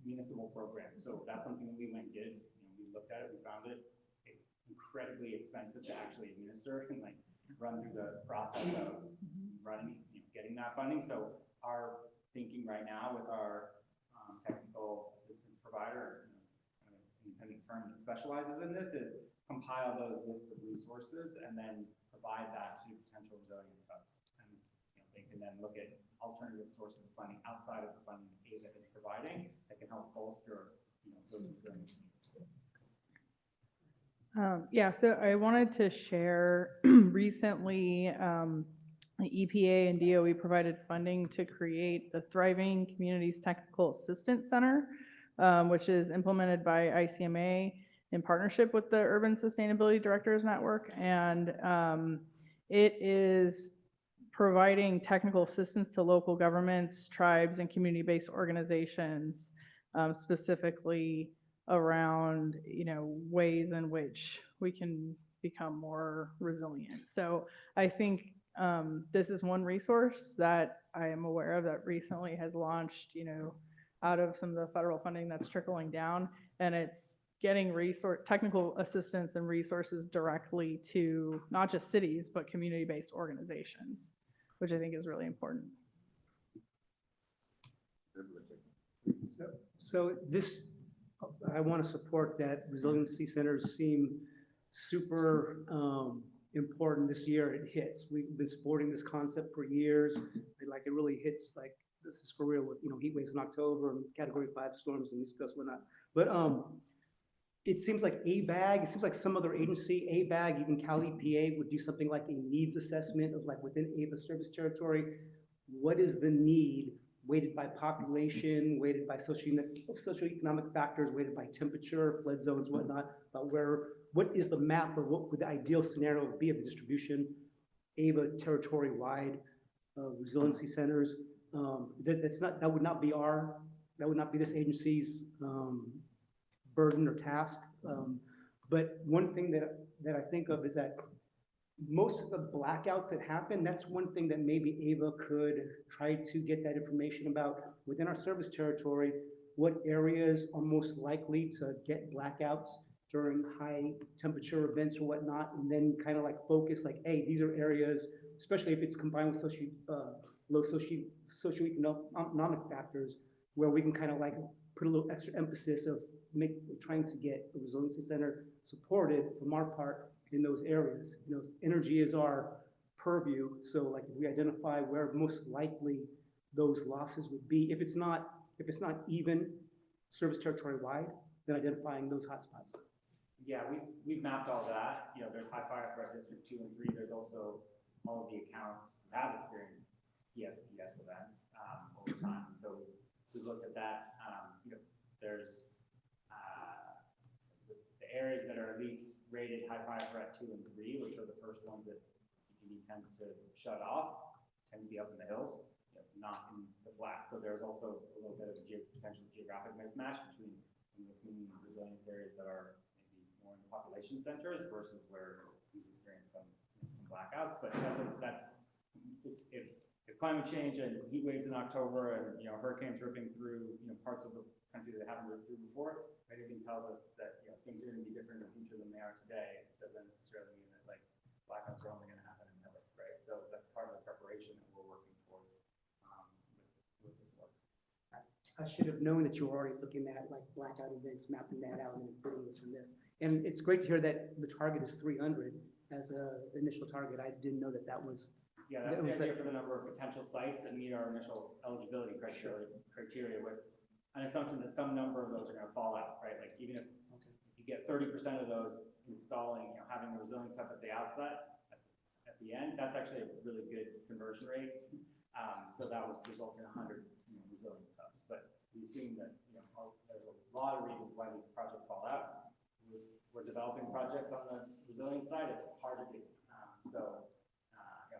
municipal program. So that's something that we went and did. We looked at it, we found it. It's incredibly expensive to actually administer and run through the process of running, getting that funding. So our thinking right now with our technical assistance provider, kind of independent firm that specializes in this, is compile those lists of resources and then provide that to potential resilience hubs. And they can then look at alternative sources of funding outside of the funding that AVA is providing that can help bolster those resilience needs. Yeah, so I wanted to share recently, the EPA and DOE provided funding to create the Thriving Communities Technical Assistance Center, which is implemented by ICMA. in partnership with the Urban Sustainability Directors Network. And it is providing technical assistance to local governments, tribes, and community-based organizations, specifically around, ways in which we can become more resilient. So I think this is one resource that I am aware of that recently has launched, out of some of the federal funding that's trickling down, and it's getting technical assistance and resources directly to not just cities, but community-based organizations, which I think is really important. So this, I want to support that. Resiliency centers seem super important this year. It hits. We've been supporting this concept for years. And like, it really hits, like, this is for real with, heat waves in October and Category 5 storms and East Coast, whatnot. But it seems like ABAG, it seems like some other agency, ABAG, even Cal EPA would do something like a needs assessment of, like, within AVA service territory, what is the need, weighted by population, weighted by socioeconomic factors, weighted by temperature, flood zones, whatnot, about what is the map of what would the ideal scenario be of the distribution, AVA territory-wide resiliency centers. That would not be this agency's burden or task. But one thing that I think of is that most of the blackouts that happen, that's one thing that maybe AVA could try to get that information about within our service territory, what areas are most likely to get blackouts during high temperature events or whatnot, and then kind of like focus like, hey, these are areas, especially if it's combined with low socioeconomic factors, where we can kind of like put a little extra emphasis of trying to get a resiliency center supported from our part in those areas. Energy is our purview. So like if we identify where most likely those losses would be, if it's not even service territory wide, then identifying those hotspots. Yeah, we've mapped all that. There's high fire threat district 2 and 3. There's also all of the accounts who have experienced PSPS events over time. And so we've looked at that. There's the areas that are at least rated high fire threat 2 and 3, which are the first ones that PG&E tends to shut off, tend to be up in the hills, not in the flats. So there's also a little bit of potential geographic mismatch between the community resilience areas that are maybe more in the population centers versus where we've experienced some blackouts. But that's if climate change and heat waves in October and hurricanes ripping through parts of the country that haven't ripped through before, anything tells us that things are going to be different in the future than they are today. It doesn't necessarily mean that like blackouts are only going to happen in the hills, right? So that's part of the preparation that we're working towards with this work. I should have known that you were already looking at like blackout events, mapping that out and putting this in this. And it's great to hear that the target is 300 as an initial target. I didn't know that was. Yeah, that's the idea for the number of potential sites that meet our initial eligibility criteria with an assumption that some number of those are going to fall out, right? Like even if you get 30% of those installing, having the resilience hub at the outset, at the end, that's actually a really good conversion rate. So that would result in 100 resilience hubs. But we assume that there's a lot of reasons why these projects fall out. We're developing projects on the resilience side. It's hard to do.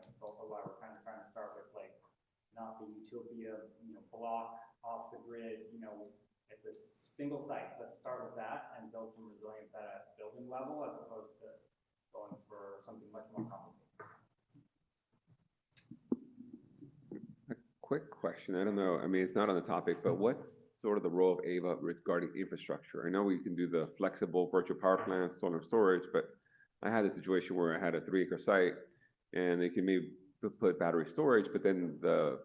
It's also why we're kind of trying to start with like not the utopia, block off the grid. It's a single site. Let's start with that and build some resilience at a building level as opposed to going for something much more complicated. A quick question. I don't know. I mean, it's not on the topic, but what's sort of the role of AVA regarding infrastructure? I know we can do the flexible virtual power plants, solar storage, but I had a situation where I had a 3-acre site and they can maybe put battery storage, but then the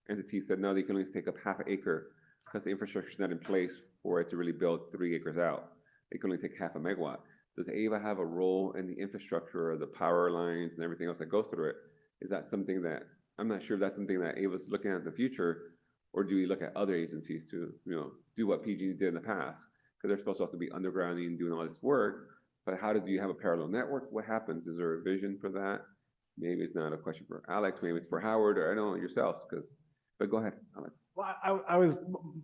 entity said, no, they can only take up half an acre because the infrastructure is not in place for it to really build 3 acres out. They can only take half a megawatt. Does AVA have a role in the infrastructure, the power lines and everything else that goes through it? Is that something that, I'm not sure if that's something that AVA is looking at in the future, or do we look at other agencies to, do what PG did in the past? Because they're supposed to also be undergrounding and doing all this work, but how do you have a parallel network? What happens? Is there a vision for that? Maybe it's not a question for Alex, maybe it's for Howard, or I don't know, yourselves, but go ahead, Alex. Well,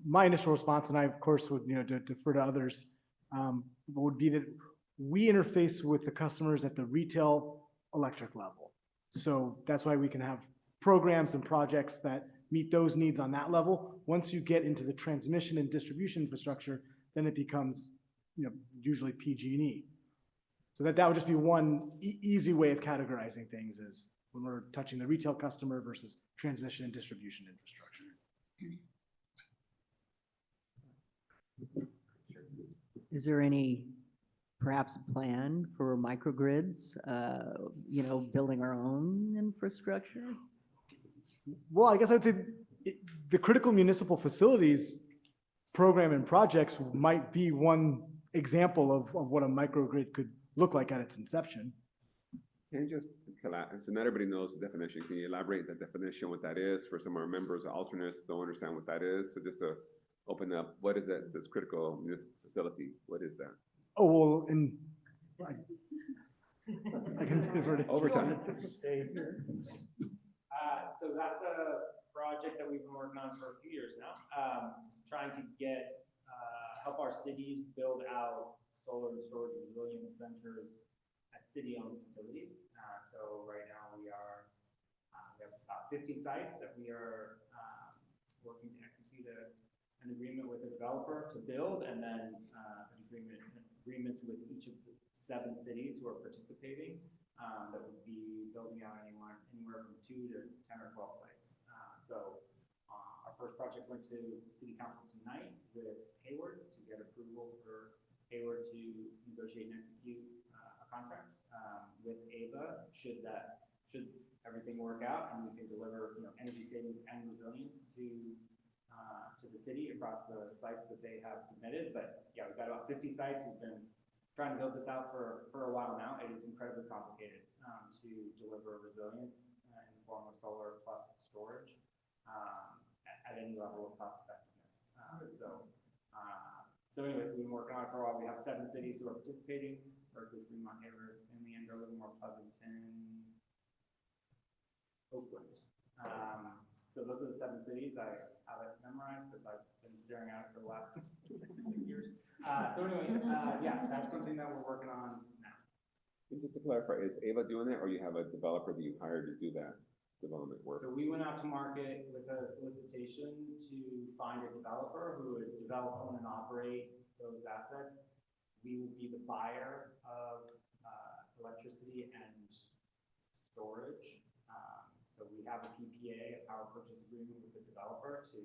my initial response, and I of course would, defer to others, would be that we interface with the customers at the retail electric level. So that's why we can have programs and projects that meet those needs on that level. Once you get into the transmission and distribution infrastructure, then it becomes, usually PG&E. So that would just be one easy way of categorizing things, is when we're touching the retail customer versus transmission and distribution infrastructure. Is there any, perhaps a plan for microgrids, building our own infrastructure? Well, I guess I'd say the critical municipal facilities program and projects might be one example of what a microgrid could look like at its inception. Can you just, so not everybody knows the definition. Can you elaborate the definition, what that is, for some of our members, alternates don't understand what that is? So just to open up, what is that, this critical municipal facility? What is that? Oh, well, I can divert it. Overtime. So that's a project that we've been working on for a few years now, trying to help our cities build out solar and storage resilience centers at city-owned facilities. So right now we have about 50 sites that we are working to execute an agreement with a developer to build, and then agreements with each of the 7 cities who are participating that would be building out anywhere from 2 to 10 or 12 sites. Our first project went to City Council tonight with Hayward to get approval for Hayward to negotiate and execute a contract with AVA. Should everything work out and we can deliver energy savings and resilience to the city across the sites that they have submitted. But yeah, we've got about 50 sites. We've been trying to build this out for a while now. It is incredibly complicated to deliver resilience in the form of solar plus storage at any level of cost effectiveness. So anyway, we've been working on it for a while. We have 7 cities who are participating: Berkeley, Fremont, Hayward, San Leandro, Livermore, Pleasanton, Oakland. So those are the 7 cities. I have it memorized because I've been staring at it for the last 6 years. So anyway, yeah, that's something that we're working on now. Just to clarify, is AVA doing it, or you have a developer that you hired to do that development work? So we went out to market with a solicitation to find a developer who would develop, own, and operate those assets. We will be the buyer of electricity and storage. So we have a PPA, a power purchase agreement with the developer to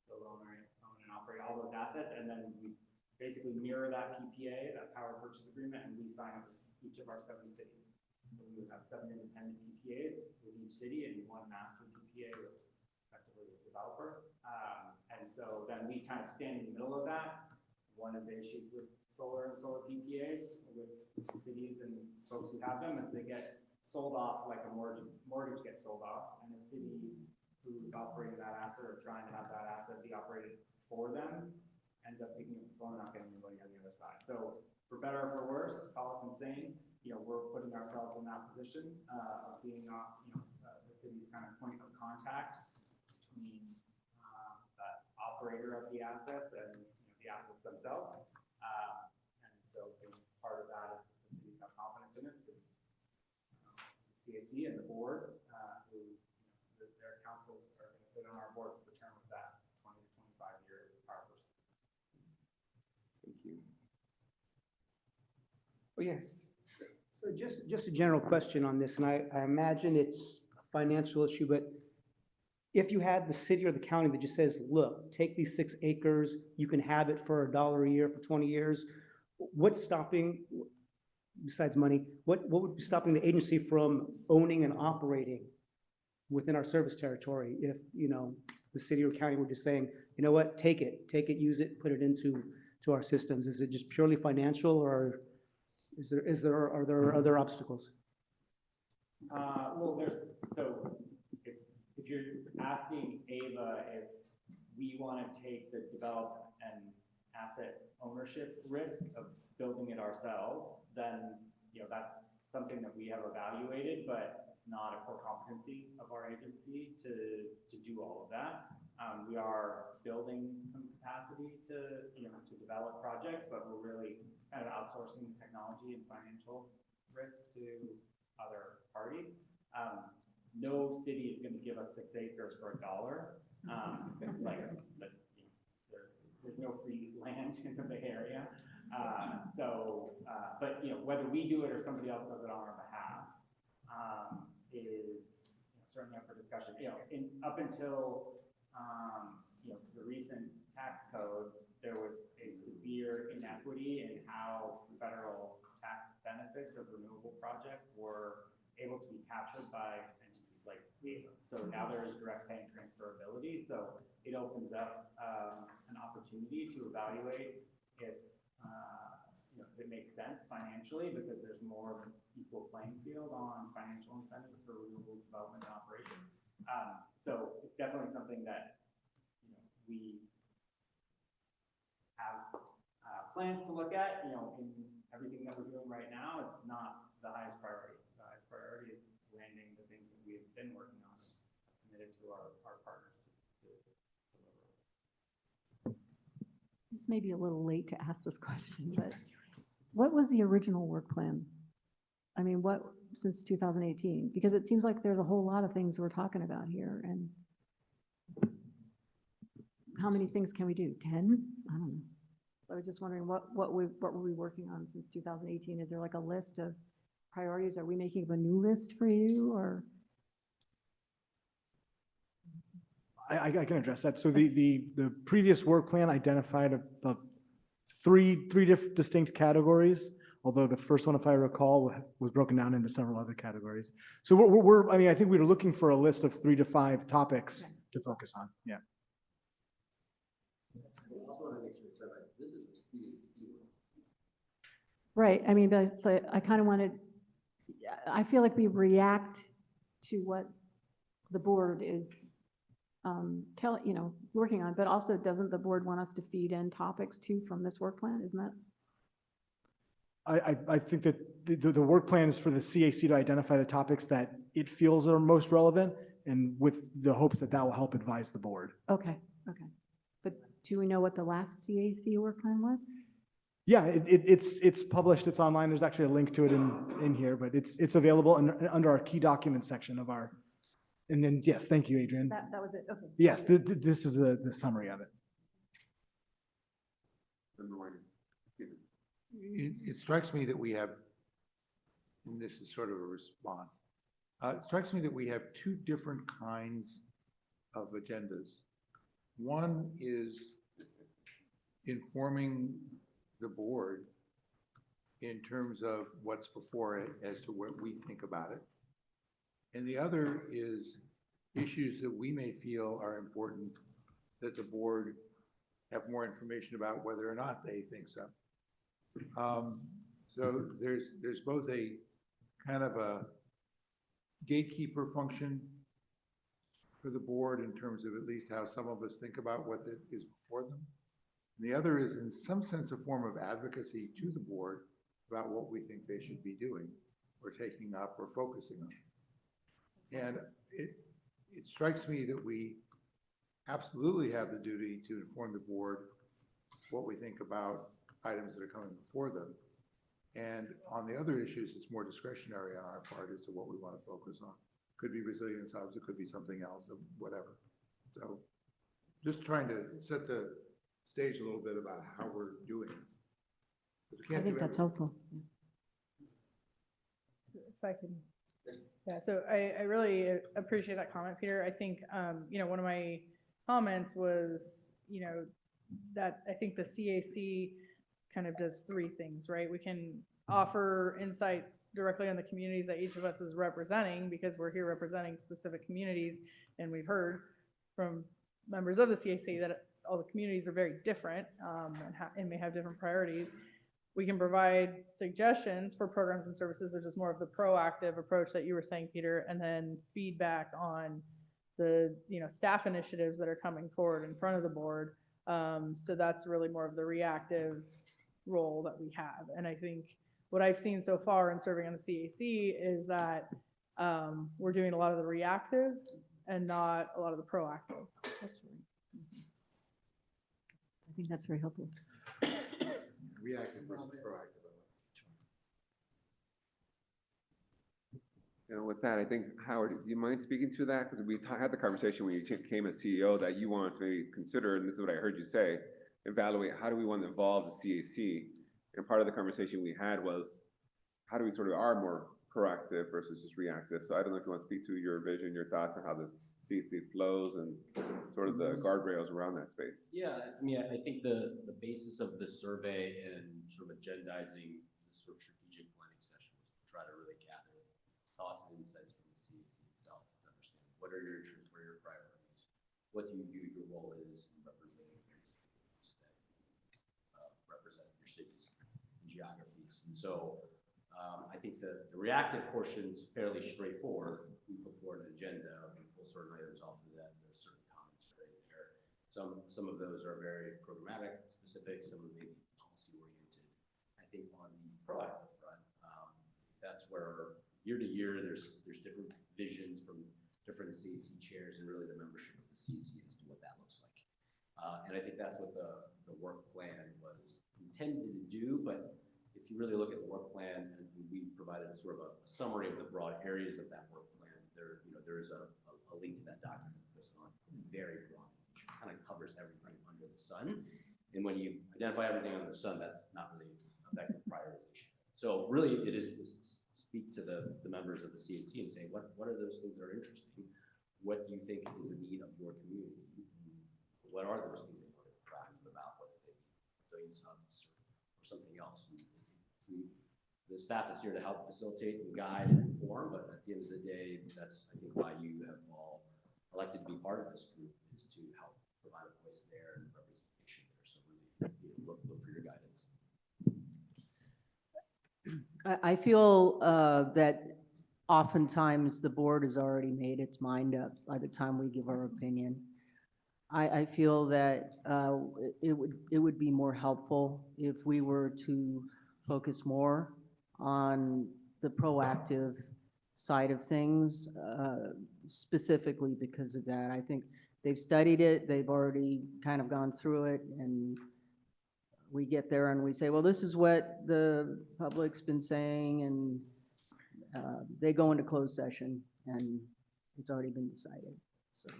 build, own, and operate all those assets, and then we basically mirror that PPA, that power purchase agreement, and we sign up with each of our 7 cities. So we would have 7 independent PPAs with each city and 1 master PPA with effectively the developer. And so then we kind of stand in the middle of that. One of the issues with solar and solar PPAs with cities and folks who have them is they get sold off like a mortgage gets sold off, and a city who's operating that asset or trying to have that asset be operated for them ends up picking up the phone and not getting anybody on the other side. So for better or for worse, call us insane, we're putting ourselves in that position of being the city's kind of point of contact between the operator of the assets and the assets themselves. And so part of that is the cities have confidence in us because CAC and the board, their councils are going to sit on our board for the term of that 20 to 25-year power purchase. Thank you. Oh, yes. So just a general question on this, and I imagine it's a financial issue, but if you had the city or the county that just says, look, take these 6 acres, you can have it for $1 a year for 20 years, what's stopping, besides money, what would be stopping the agency from owning and operating within our service territory if, the city or county were just saying, you know what, take it, use it, put it into our systems? Is it just purely financial, or are there other obstacles? Well, if you're asking AVA if we want to take the development and asset ownership risk of building it ourselves, then that's something that we have evaluated, but it's not a core competency of our agency to do all of that. We are building some capacity to, to develop projects, but we're really kind of outsourcing technology and financial risk to other parties. No city is going to give us 6 acres for $1. There's no free land in the Bay Area. But whether we do it or somebody else does it on our behalf is certainly up for discussion. Up until the recent tax code, there was a severe inequity in how federal tax benefits of renewable projects were able to be captured by entities like AVA. So now there is direct pay and transferability. So it opens up an opportunity to evaluate if it makes sense financially, because there's more of an equal playing field on financial incentives for renewable development and operation. So it's definitely something that we have plans to look at. In everything that we're doing right now, it's not the highest priority. The highest priority is landing the things that we've been working on, committed to our partners to deliver. This may be a little late to ask this question, but what was the original work plan? I mean, since 2018? Because it seems like there's a whole lot of things we're talking about here, and how many things can we do? 10? I don't know. So I was just wondering what were we working on since 2018? Is there like a list of priorities? Are we making a new list for you, or? I can address that. So the previous work plan identified three distinct categories, although the first one, if I recall, was broken down into several other categories. So I think we were looking for a list of 3 to 5 topics to focus on. Yeah. Right. I mean, but so I kind of wanted, I feel like we react to what the board is working on, but also doesn't the board want us to feed in topics too from this work plan? Isn't that? I think that the work plan is for the CAC to identify the topics that it feels are most relevant, and with the hopes that that will help advise the board. Okay. But do we know what the last CAC work plan was? Yeah, it's published, it's online. There's actually a link to it in here, but it's available under our key documents section of our, and then, yes, thank you, Adrian. That was it, okay. Yes, this is the summary of it. It strikes me that we have, and this is sort of a response, it strikes me that we have 2 different kinds of agendas. One is informing the board in terms of what's before it as to what we think about it. And the other is issues that we may feel are important that the board have more information about whether or not they think so. So there's both a kind of a gatekeeper function for the board in terms of at least how some of us think about what is before them. And the other is in some sense a form of advocacy to the board about what we think they should be doing or taking up or focusing on. And it strikes me that we absolutely have the duty to inform the board what we think about items that are coming before them. And on the other issues, it's more discretionary on our part as to what we want to focus on. Could be resilience hubs, it could be something else, or whatever. So just trying to set the stage a little bit about how we're doing it. I think that's helpful. If I can, yeah, so I really appreciate that comment, Peter. I think, one of my comments was, that I think the CAC kind of does 3 things, right? We can offer insight directly on the communities that each of us is representing, because we're here representing specific communities, and we've heard from members of the CAC that all the communities are very different and may have different priorities. We can provide suggestions for programs and services, which is more of the proactive approach that you were saying, Peter, and then feedback on the staff initiatives that are coming forward in front of the board. So that's really more of the reactive role that we have. And I think what I've seen so far in serving on the CAC is that we're doing a lot of the reactive and not a lot of the proactive. think that's very helpful. Reactive versus proactive. You know, with that, I think, Howard, do you mind speaking to that? Because we had the conversation when you came as CEO that you wanted to maybe consider, and this is what I heard you say, evaluate how do we want to evolve the CAC? And part of the conversation we had was, how do we sort of are more proactive versus just reactive? So I don't know if you want to speak to your vision, your thoughts on how this CAC flows and sort of the guardrails around that space. Yeah, I mean, I think the basis of the survey and sort of agendizing the sort of strategic planning session was to try to really gather thoughts and insights from the CAC itself to understand what are your interests, what are your priorities, what do you view your role is in representing your communities that represent your cities and geographies. And so I think the reactive portion is fairly straightforward. We put forward an agenda, we pull certain items off of that, there's certain comments right there. Some of those are very programmatic, specific, some of them may be policy oriented. I think on the proactive front, that's where year to year, there's different visions from different CAC chairs and really the membership of the CAC as to what that looks like. And I think that's what the work plan was intended to do. But if you really look at the work plan, and we provided sort of a summary of the broad areas of that work plan, there is a link to that document that goes on. It's very broad, which kind of covers everything under the sun. And when you identify everything under the sun, that's not really effective prioritization. So really, it is to speak to the members of the CAC and say, what are those things that are interesting? What do you think is a need of your community? What are those things that you're proactive about, whether they be resilience hubs or something else? The staff is here to help facilitate and guide and inform, but at the end of the day, that's, I think, why you have all elected to be part of this group, is to help provide a voice there and representation there. So really, look for your guidance. I feel that oftentimes the board has already made its mind up by the time we give our opinion. I feel that it would be more helpful if we were to focus more on the proactive side of things, specifically because of that. I think they've studied it, they've already kind of gone through it, and we get there and we say, well, this is what the public's been saying, and they go into closed session and it's already been decided. So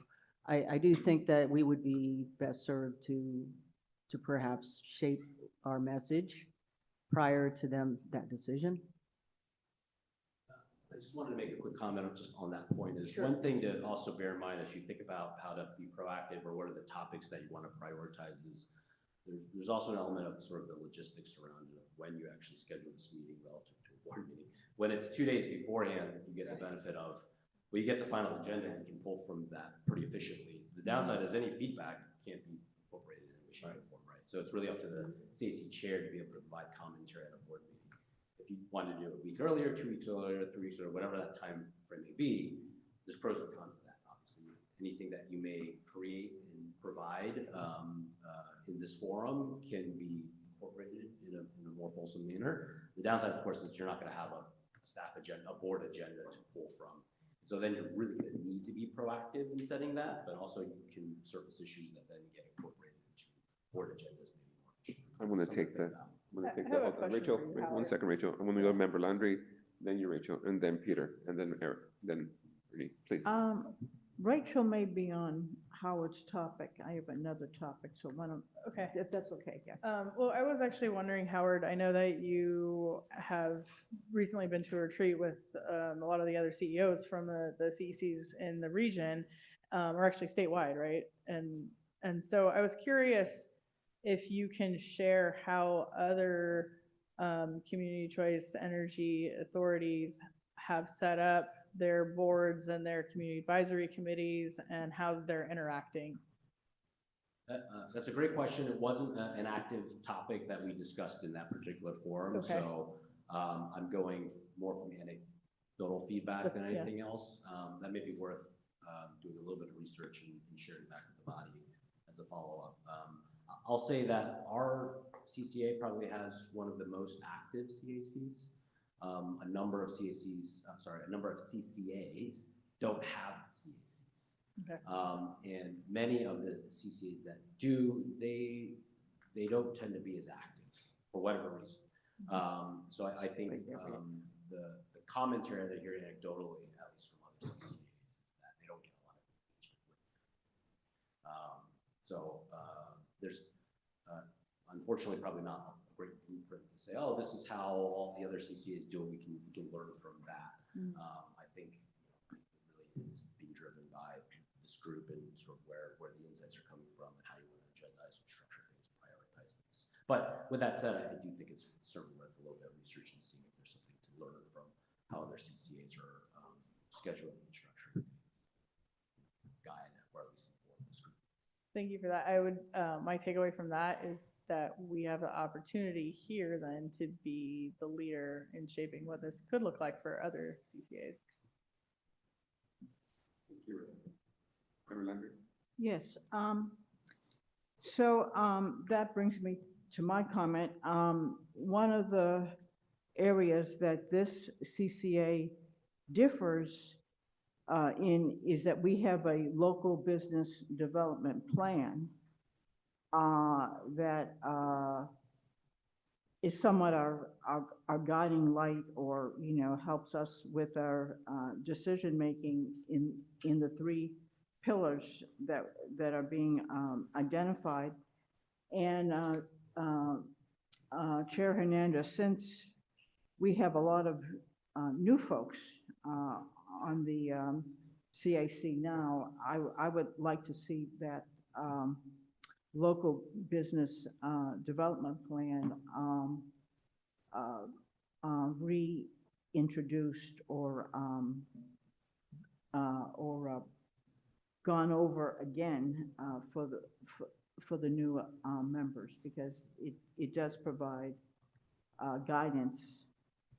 I do think that we would be best served to perhaps shape our message prior to that decision. I just wanted to make a quick comment just on that point. Is one thing to also bear in mind as you think about how to be proactive or what are the topics that you want to prioritize is there's also an element of sort of the logistics around when you actually schedule this meeting relative to a board meeting. When it's 2 days beforehand, you get the benefit of, well, you get the final agenda and you can pull from that pretty efficiently. The downside is any feedback can't be incorporated in a shape or form, right? So it's really up to the CAC chair to be able to provide commentary at a board meeting. If you want to do it a week earlier, 2 weeks earlier, 3 weeks, or whatever that time frame may be, there's pros and cons to that, obviously. Anything that you may create and provide in this forum can be incorporated in a more fulsome manner. The downside, of course, is you're not going to have a staff agenda, a board agenda to pull from. So then you're really going to need to be proactive in setting that, but also you can surface issues that then get incorporated into board agendas maybe more efficiently. I'm going to take that. I have a question Rachel, for you, 1 Howard. second, Rachel. I'm going to go to Member Landry, then you, Rachel, and then Peter, and then Eric, then Ernie, please. Rachel may be on Howard's topic. I have another topic, so why don't, Okay. if that's okay, yeah. Well, I was actually wondering, Howard, I know that you have recently been to a retreat with a lot of the other CEOs from the CECs in the region, or actually statewide, right? And so I was curious if you can share how other community choice energy authorities have set up their boards and their community advisory committees and how they're interacting. That's a great question. It wasn't an active topic that we discussed in that particular forum. Okay. So I'm going more from anecdotal feedback than anything else. That may be worth doing a little bit of research and sharing back with the body as a follow-up. I'll say that our CCA probably has one of the most active CACs. A number of CCAs don't have CACs. Okay. And many of the CCAs that do, they they don't tend to be as active for whatever reason. So I think the commentary that I hear anecdotally, at least from other CCAs, is that they don't get a lot of engagement with them. There's unfortunately probably not a great blueprint to say, oh, this is how all the other CCAs do it. We can learn from that. I think it really is being driven by this group and sort of where the insights are coming from and how you want to agendize and structure things, prioritize things. But with that said, I do think it's certainly worth a little bit of research and seeing if there's something to learn from how other CCAs are scheduling and structuring things. Guide, or at least inform this group. Thank you for that. I would, my takeaway from that is that we have the opportunity here then to be the leader in shaping what this could look like for other CCAs. Thank you. Member Landry? Yes. That brings me to my comment. One of the areas that this CCA differs in is that we have a local business development plan that is somewhat our guiding light, or, helps us with our decision-making in the three pillars that are being identified. And Chair Hernandez, since we have a lot of new folks on the CAC now, I would like to see that local business development plan reintroduced or gone over again for the new members, because it does provide guidance,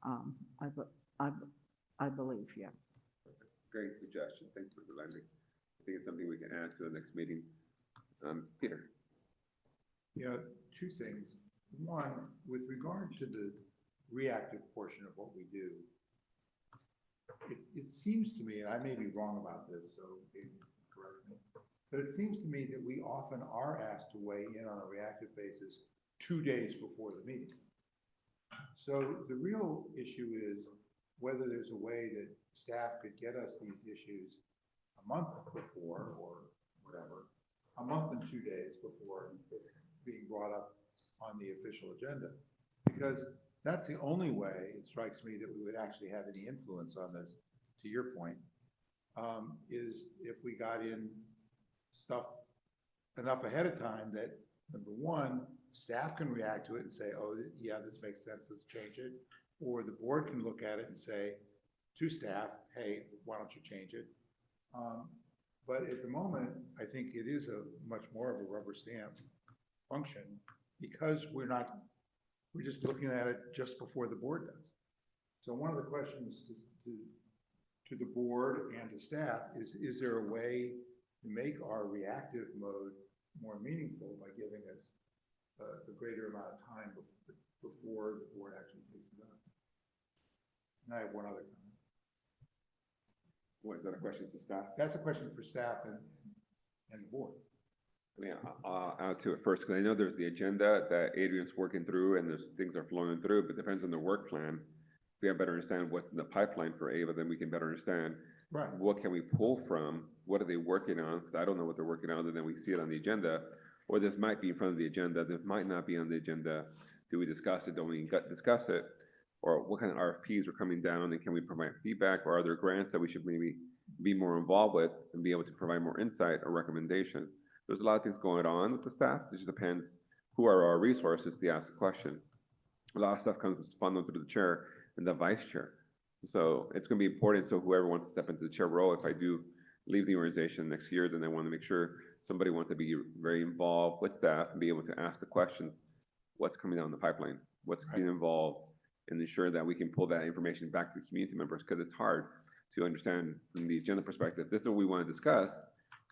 I believe, yeah. Great suggestion. Thank you, Mr. Landry. I think it's something we can add to the next meeting. Peter? Yeah, two things. One, with regard to the reactive portion of what we do, it seems to me, and I may be wrong about this, so maybe correct me, but it seems to me that we often are asked to weigh in on a reactive basis 2 days before the meeting. So the real issue is whether there's a way that staff could get us these issues a month before, or whatever, a month and 2 days before it's being brought up on the official agenda. Because that's the only way, it strikes me, that we would actually have any influence on this, to your point, is if we got in stuff enough ahead of time that, number one, staff can react to it and say, oh, yeah, this makes sense, let's change it. Or the board can look at it and say to staff, hey, why don't you change it? But at the moment, I think it is a much more of a rubber stamp function, because we're just looking at it just before the board does. So one of the questions to the board and to staff is there a way to make our reactive mode more meaningful by giving us a greater amount of time before the board actually takes it up? And I have one other comment. What, is that a question to staff? That's a question for staff and the board. I mean, I'll add to it first, because I know there's the agenda that Adrian's working through, and there's things are flowing through, but it depends on the work plan. If we have better understand what's in the pipeline for AVA, then we can better understand what can we pull from, what are they working on, because I don't know what they're working on, and then we see it on the agenda, or this might be in front of the agenda, this might not be on the agenda. Do we discuss it? Don't we discuss it? Or what kind of RFPs are coming down, and can we provide feedback, or are there grants that we should maybe be more involved with and be able to provide more insight or recommendation? There's a lot of things going on with the staff. It just depends who are our resources to ask the question. A lot of stuff comes funneled through the chair and the vice chair. So it's going to be important. So whoever wants to step into the chair role, if I do leave the organization next year, then I want to make sure somebody wants to be very involved with staff and be able to ask the questions, what's coming down the pipeline, what's being involved, and ensure that we can pull that information back to the community members, because it's hard to understand from the agenda perspective. This is what we want to discuss.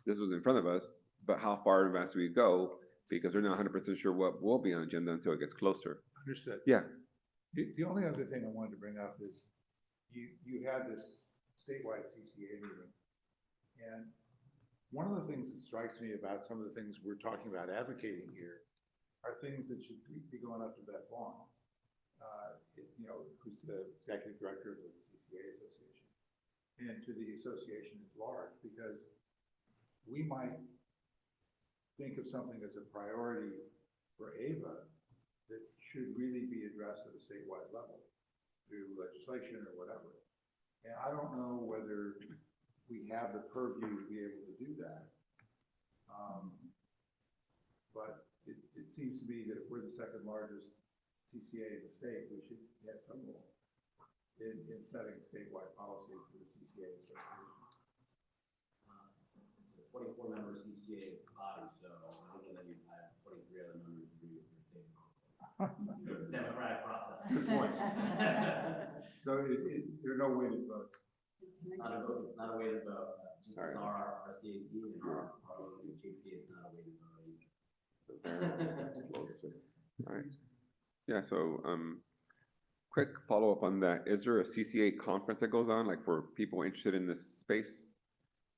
This was in front of us, but how far in advance do we go? Because we're not 100% sure what will be on the agenda until it gets closer. Understood. Yeah. The only other thing I wanted to bring up is you had this statewide CCA meeting. And one of the things that strikes me about some of the things we're talking about advocating here are things that should be going up to Beth Vaughn, you know, who's the executive director of the CCA Association, and to the association at large, because we might think of something as a priority for AVA that should really be addressed at a statewide level through legislation or whatever. And I don't know whether we have the purview to be able to do that. But it seems to me that if we're the second largest CCA in the state, we should have some role in setting statewide policy for the CCA Association. It's a 24-member CCA body, so I don't know that you've had 23 other members agree with your statement. It's a democratic process. Good point. So there are no weighted votes. It's not a vote, it's not a weighted vote, just as our CAC and our JP is not a weighted vote either. All right. Yeah, so, quick follow-up on that. Is there a CCA conference that goes on, like for people interested in this space?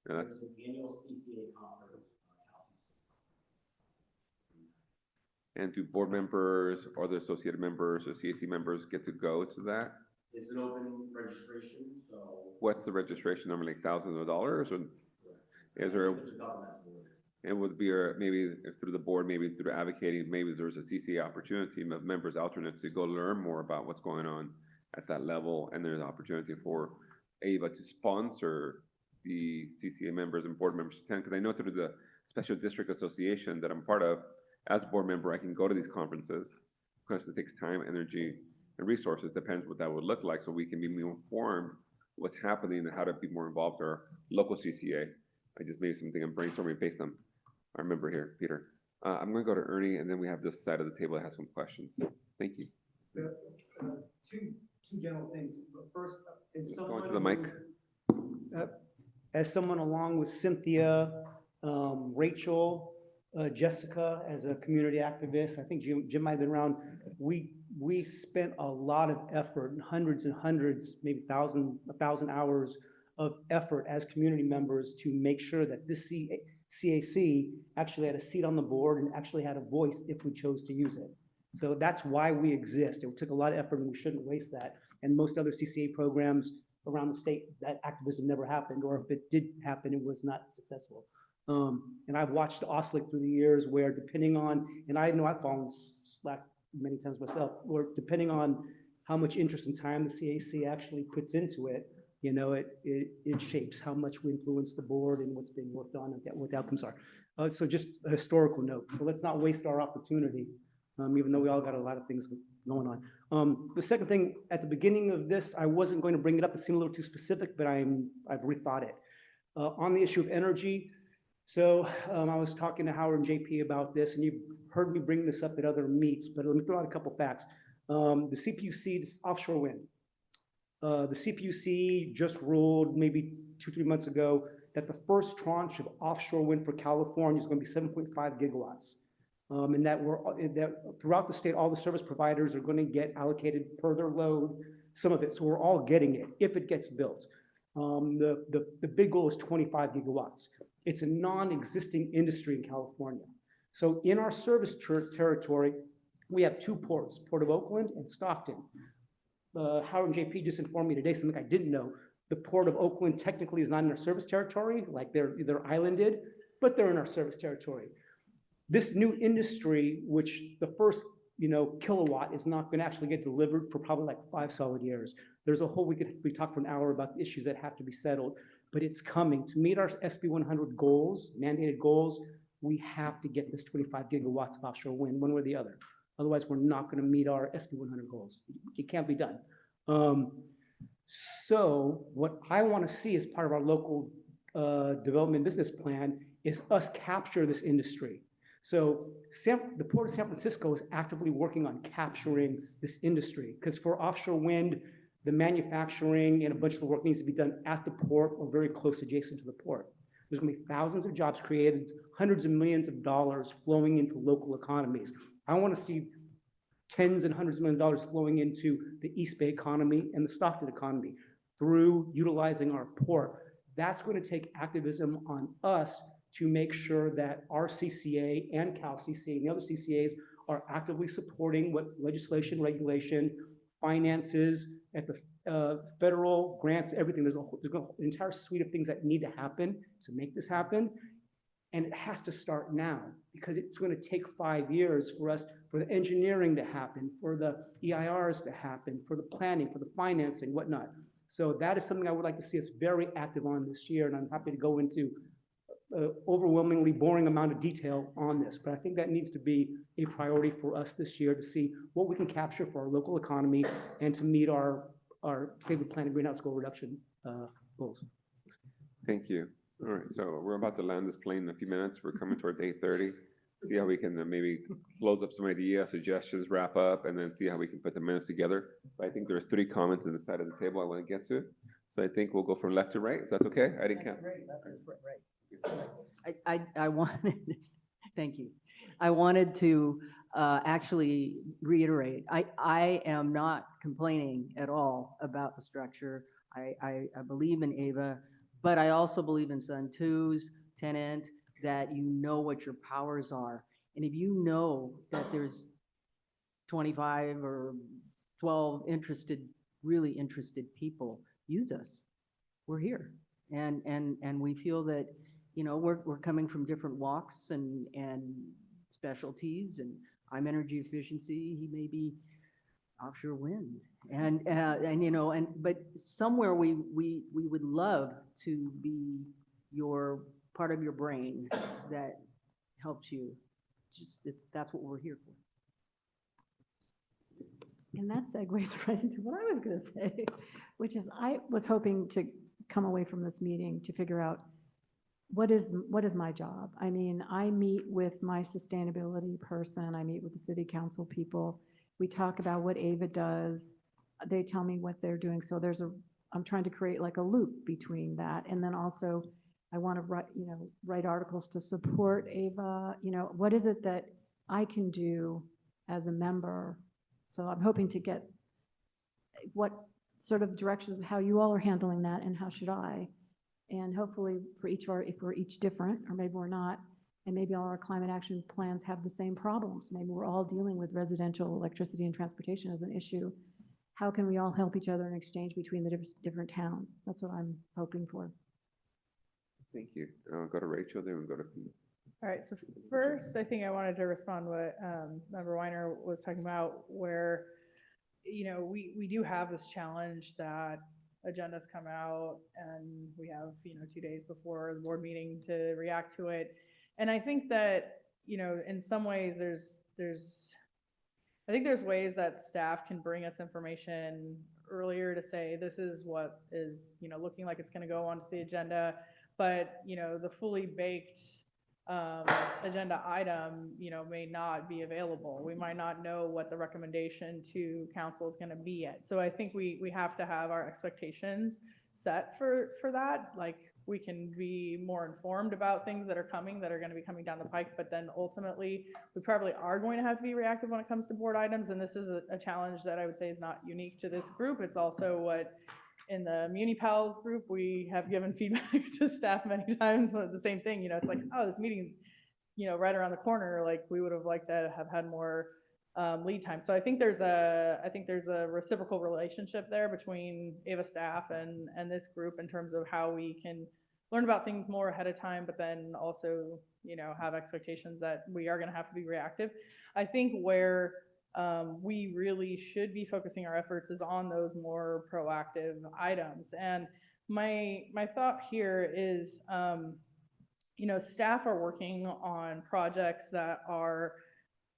Yeah, that's, It's an annual CCA conference. and do board members, or the associated members, or CAC members get to go to that? It's an open registration, so. What's the registration number, like thousands of dollars, or is there, It's a governmental order. and would be, maybe if through the board, maybe through advocating, maybe there's a CCA opportunity of members, alternates to go learn more about what's going on at that level, and there's opportunity for AVA to sponsor the CCA members and board members to attend, because I know through the Special District Association that I'm part of, as a board member, I can go to these conferences, because it takes time, energy, and resources, depends what that would look like, so we can be more informed what's happening and how to be more involved in our local CCA. I just made something I'm brainstorming based on our member here, Peter. I'm gonna go to Ernie, and then we have this side of the table that has some questions. Thank you. Two general things. First, as Go someone into the mic. As someone along with Cynthia, Rachel, Jessica, as a community activist, I think Jim might have been around, we spent a lot of effort, hundreds and hundreds, maybe 1,000 hours of effort as community members to make sure that this CAC actually had a seat on the board and actually had a voice if we chose to use it. So that's why we exist. It took a lot of effort and we shouldn't waste that. And most other CCA programs around the state, that activism never happened, or if it did happen, it was not successful. And I've watched OSLIC through the years where depending on, and I know I've fallen slack many times myself, or depending on how much interest and time the CAC actually puts into it, you know, it shapes how much we influence the board and what's being worked on and what the outcomes are. So just a historical note. So let's not waste our opportunity, even though we all got a lot of things going on. The second thing, at the beginning of this, I wasn't going to bring it up. It seemed a little too specific, but I've rethought it. On the issue of energy, so I was talking to Howard and JP about this, and you've heard me bring this up at other meets, but let me throw out a couple facts. The CPUC, this offshore wind. The CPUC just ruled maybe 2-3 months ago that the first tranche of offshore wind for California is going to be 7.5 gigawatts. And that throughout the state, all the service providers are going to get allocated per their load, some of it. So we're all getting it if it gets built. The big goal is 25 gigawatts. It's a non-existing industry in California. So in our service territory, we have two ports, Port of Oakland and Stockton. Howard and JP just informed me today something I didn't know. The Port of Oakland technically is not in our service territory, like they're islanded, but they're in our service territory. This new industry, which the first kilowatt is not going to actually get delivered for probably like 5 solid years. There's a whole, we talk for an hour about the issues that have to be settled, but it's coming. To meet our SB 100 goals, mandated goals, we have to get this 25 gigawatts of offshore wind, one way or the other. Otherwise, we're not going to meet our SB 100 goals. It can't be done. So what I want to see as part of our local development business plan is us capture this industry. So the Port of San Francisco is actively working on capturing this industry, because for offshore wind, the manufacturing and a bunch of the work needs to be done at the port or very close adjacent to the port. There's going to be thousands of jobs created, hundreds of millions of dollars flowing into local economies. I want to see tens and hundreds of millions of dollars flowing into the East Bay economy and the Stockton economy through utilizing our port. That's going to take activism on us to make sure that our CCA and Cal CCA and the other CCAs are actively supporting what legislation, regulation, finances, at the federal grants, everything. There's an entire suite of things that need to happen to make this happen. And it has to start now because it's going to take 5 years for us, for the engineering to happen, for the EIRs to happen, for the planning, for the financing, whatnot. So that is something I would like to see us very active on this year. And I'm happy to go into overwhelmingly boring amount of detail on this. But I think that needs to be a priority for us this year to see what we can capture for our local economy and to meet our Save the Planet greenhouse goal reduction goals. Thank you. All right, so we're about to land this plane in a few minutes. We're coming towards 8:30. See how we can maybe close up some ideas, suggestions, wrap up, and then see how we can put the minutes together. But I think there's 3 comments on the side of the table I want to get to. So I think we'll go from left to right. Is that okay? I didn't count. I wanted, thank you. I wanted to actually reiterate, I am not complaining at all about the structure. I believe in AVA, but I also believe in Sun 2's tenant, that you know what your powers are. And if you know that there's 25 or 12 really interested people, use us. We're here. And we feel that, you know, we're coming from different walks and specialties, and I'm energy efficiency, he may be offshore wind. And you know, but somewhere we would love to be your part of your brain that helps you. That's what we're here for. And that segues right into what I was going to say, which is I was hoping to come away from this meeting to figure out what is my job. I mean, I meet with my sustainability person, I meet with the city council people. We talk about what AVA does. They tell me what they're doing. So I'm trying to create like a loop between that. And then also I want to write articles to support AVA. You know, what is it that I can do as a member? So I'm hoping to get what sort of directions of how you all are handling that and how should I? And hopefully for each of our, if we're each different, or maybe we're not, and maybe all our climate action plans have the same problems. Maybe we're all dealing with residential electricity and transportation as an issue. How can we all help each other in exchange between the different towns? That's what I'm hoping for. Thank you. I'll go to Rachel, then we'll go to Pete. All right, so first, I think I wanted to respond to what Member Weiner was talking about, where, you know, we do have this challenge that agendas come out and we have, 2 days before the board meeting to react to it. And I think that, in some ways I think there's ways that staff can bring us information earlier to say, this is what is, looking like it's going to go onto the agenda. But, the fully baked agenda item, may not be available. We might not know what the recommendation to council is going to be yet. So I think we have to have our expectations set for that. Like, we can be more informed about things that are coming, that are going to be coming down the pike, but then ultimately we probably are going to have to be reactive when it comes to board items. And this is a challenge that I would say is not unique to this group. It's also what in the MuniPals group, we have given feedback to staff many times, the same thing, it's like, oh, this meeting's, right around the corner. Like, we would have liked to have had more lead time. So I think there's a reciprocal relationship there between AVA staff and this group in terms of how we can learn about things more ahead of time, but then also, have expectations that we are going to have to be reactive. I think where we really should be focusing our efforts is on those more proactive items. And my thought here is, staff are working on projects that are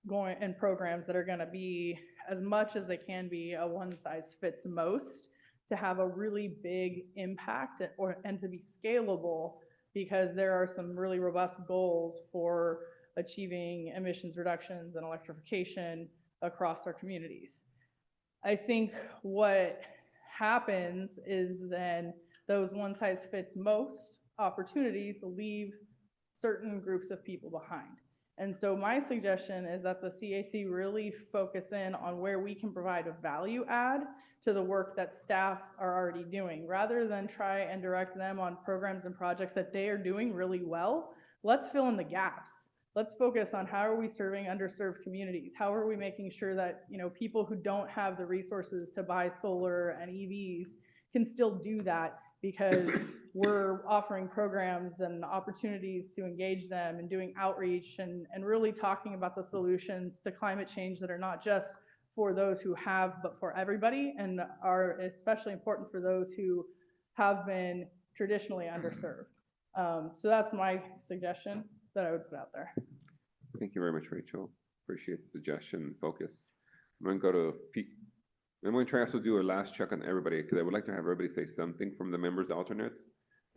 going and programs that are going to be, as much as they can be, a one size fits most, to have a really big impact and to be scalable, because there are some really robust goals for achieving emissions reductions and electrification across our communities. I think what happens is then those one size fits most opportunities leave certain groups of people behind. And so my suggestion is that the CAC really focus in on where we can provide a value add to the work that staff are already doing, rather than try and direct them on programs and projects that they are doing really well. Let's fill in the gaps. let's focus on how are we serving underserved communities? How are we making sure that, you know, people who don't have the resources to buy solar and EVs can still do that because we're offering programs and opportunities to engage them and doing outreach and really talking about the solutions to climate change that are not just for those who have, but for everybody, and are especially important for those who have been traditionally underserved. So that's my suggestion that I would put out there. Thank you very much, Rachel. Appreciate the suggestion and focus. I'm gonna go to Pete. I'm gonna try also do a last check on everybody, because I would like to have everybody say something from the members' alternates.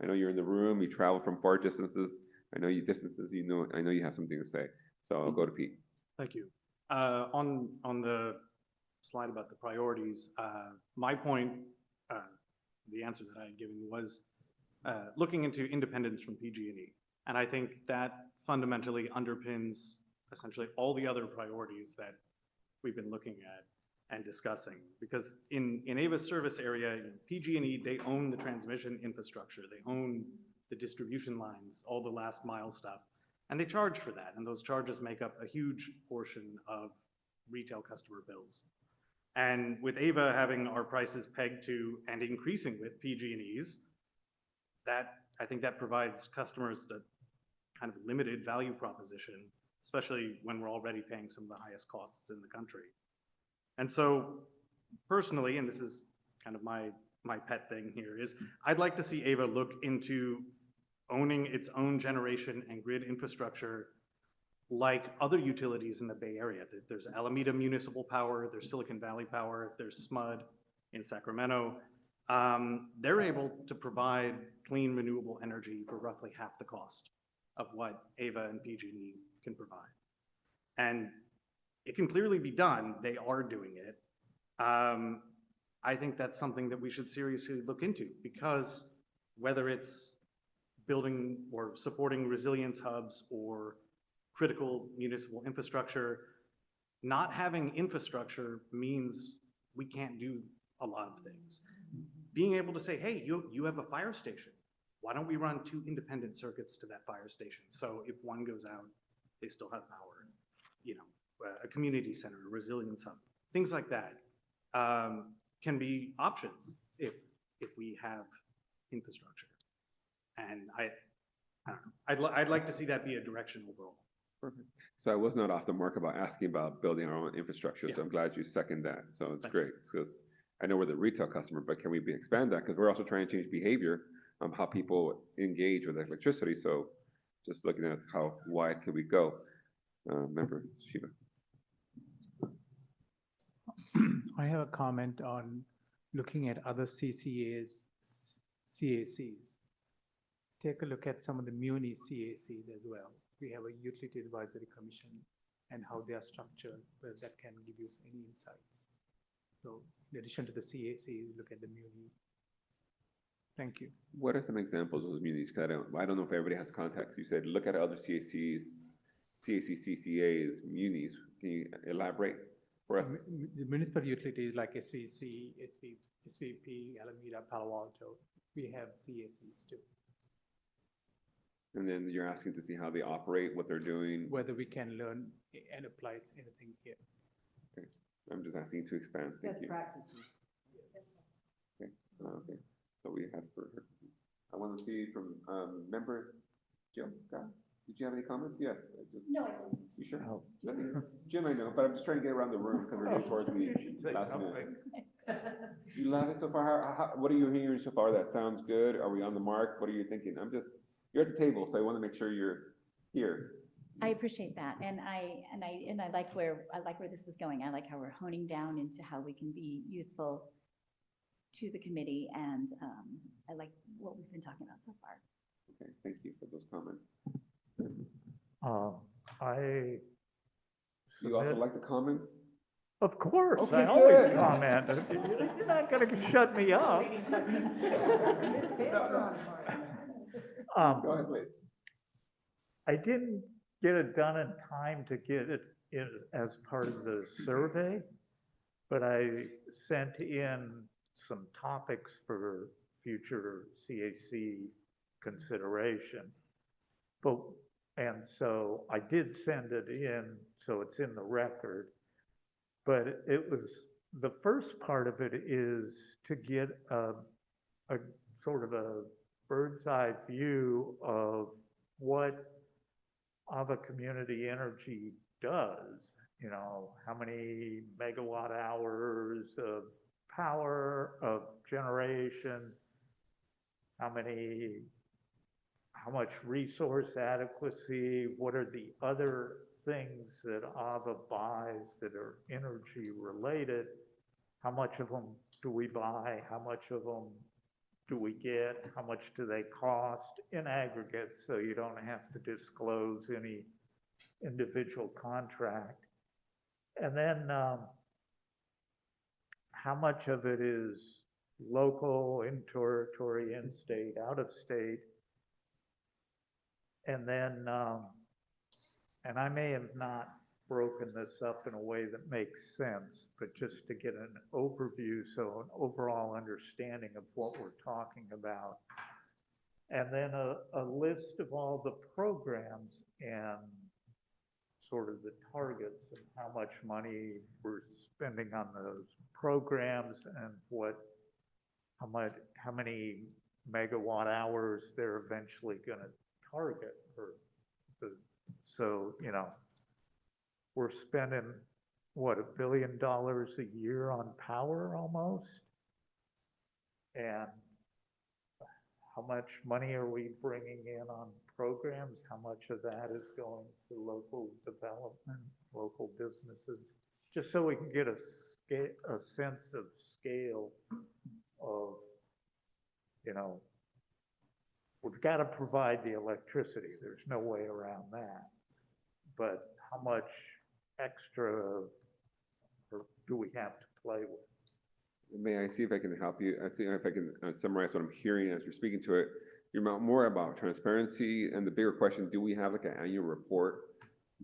I know you're in the room, you travel from far distances. I know I know you have something to say. So I'll go to Pete. Thank you. On the slide about the priorities, my point, the answer that I had given was looking into independence from PG&E. And I think that fundamentally underpins essentially all the other priorities that we've been looking at and discussing. Because in Ava's service area, PG&E, they own the transmission infrastructure. They own the distribution lines, all the last mile stuff. And they charge for that. And those charges make up a huge portion of retail customer bills. And with Ava having our prices pegged to and increasing with PG&E's, I think that provides customers the kind of limited value proposition, especially when we're already paying some of the highest costs in the country. And so personally, and this is kind of my pet thing here, is I'd like to see Ava look into owning its own generation and grid infrastructure like other utilities in the Bay Area. There's Alameda Municipal Power, there's Silicon Valley Power, there's SMUD in Sacramento. They're able to provide clean, renewable energy for roughly half the cost of what Ava and PG&E can provide. And it can clearly be done. They are doing it. I think that's something that we should seriously look into, because whether it's building or supporting resilience hubs or critical municipal infrastructure, not having infrastructure means we can't do a lot of things. Being able to say, hey, you have a fire station. Why don't we run 2 independent circuits to that fire station? So if one goes out, they still have power. You know, a community center, a resilience hub, things like that can be options if we have infrastructure. And I don't know, I'd like to see that be a direction overall. Perfect. So I was not off the mark about asking about building our own infrastructure, so I'm glad you second that. So it's great, because I know we're the retail customer, but can we expand that? Because we're also trying to change behavior, how people engage with electricity. So just looking at how wide can we go? Member Shiva. I have a comment on looking at other CACs. Take a look at some of the muni CACs as well. We have a utility advisory commission and how they are structured, where that can give you any insights. So in addition to the CACs, look at the muni. Thank you. What are some examples of those munis? Because I don't know if everybody has context. You said look at other CACs, CCAs, munis. Can you elaborate for us? The municipal utilities like SVC, SVP, Alameda, Palo Alto, we have CACs too. And then you're asking to see how they operate, what they're doing. Whether we can learn and apply anything here. Okay. I'm just asking you to expand. Thank you. Best practices. Okay. Okay. So we have for her. I want to see from member Jim. Did you have any comments? Yes. No, I don't. You sure? Oh. Jim, I know, but I'm just trying to get around the room because we're getting towards the last minute. You love it so far? What are you hearing so far? That sounds good. Are we on the mark? What are you thinking? You're at the table, so I want to make sure you're here. I appreciate that, and I like where this is going. I like how we're honing down into how we can be useful to the committee, and I like what we've been talking about so far. Okay, thank you for those comments. You also like the comments? Of course, Okay, I always good. comment. You're not going to shut me up. Go ahead, please. I didn't get it done in time to get it in as part of the survey, but I sent in some topics for future CAC consideration. But And so I did send it in, so it's in the record. But it was, the first part of it is to get a sort of a bird's eye view of what Ava Community Energy does. You know, how many megawatt hours of power, of generation, how much resource adequacy, what are the other things that Ava buys that are energy related, how much of them do we buy, how much of them do we get, how much do they cost in aggregate, so you don't have to disclose any individual contract. And then how much of it is local, in territory, in state, out of state. And then, and I may have not broken this up in a way that makes sense, but just to get an overview, so an overall understanding of what we're talking about. And then a list of all the programs and sort of the targets and how much money we're spending on those programs and how many megawatt hours they're eventually going to target. So, you know, we're spending, what, $1 billion a year on power almost? And how much money are we bringing in on programs? How much of that is going to local development, local businesses? Just so we can get a sense of scale of, you know, we've got to provide the electricity. There's no way around that. But how much extra do we have to play with? May I see if I can help you? I see if I can summarize what I'm hearing as you're speaking to it. You're more about transparency and the bigger question, do we have like an annual report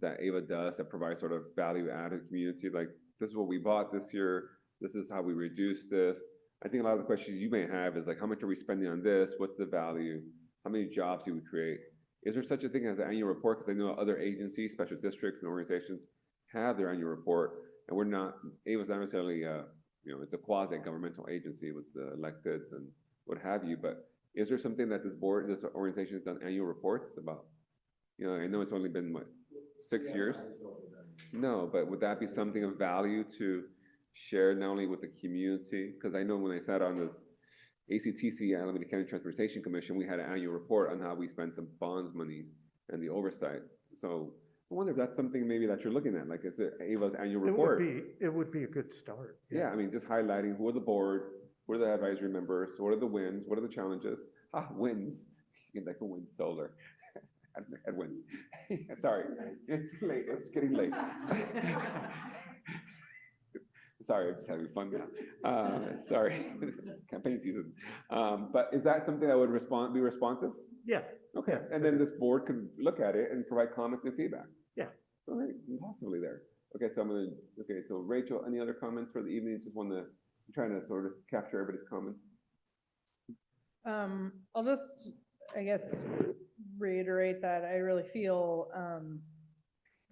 that AVA does that provides sort of value added community? Like, this is what we bought this year. This is how we reduce this. I think a lot of the questions you may have is like, how much are we spending on this? What's the value? How many jobs do we create? Is there such a thing as an annual report? Because I know other agencies, special districts and organizations have their annual report, and we're not, AVA's not necessarily, you know, it's a quasi-governmental agency with the electeds and what have you, but is there something that this board, this organization has done annual reports about? You know, I know it's only been, what, 6 years? No, but would that be something of value to share not only with the community? Because I know when I sat on this ACTC, Alameda County Transportation Commission, we had an annual report on how we spent the bonds monies and the oversight. So I wonder if that's something maybe that you're looking at, like is it AVA's annual report? It would be a good start. Yeah, I mean, just highlighting who are the board, who are the advisory members, what are the wins, what are the challenges? Wins, like a wind solar. Headwinds. Sorry, it's late, it's getting late. Sorry, I'm just having fun now. Sorry, campaign season. But is that something that would be responsive? Yeah. Okay, and then this board can look at it and provide comments and feedback. Yeah. All right, possibly there. Okay, so so Rachel, any other comments for the evening? Just want to, I'm trying to sort of capture everybody's comments. I'll just, I guess, reiterate that I really feel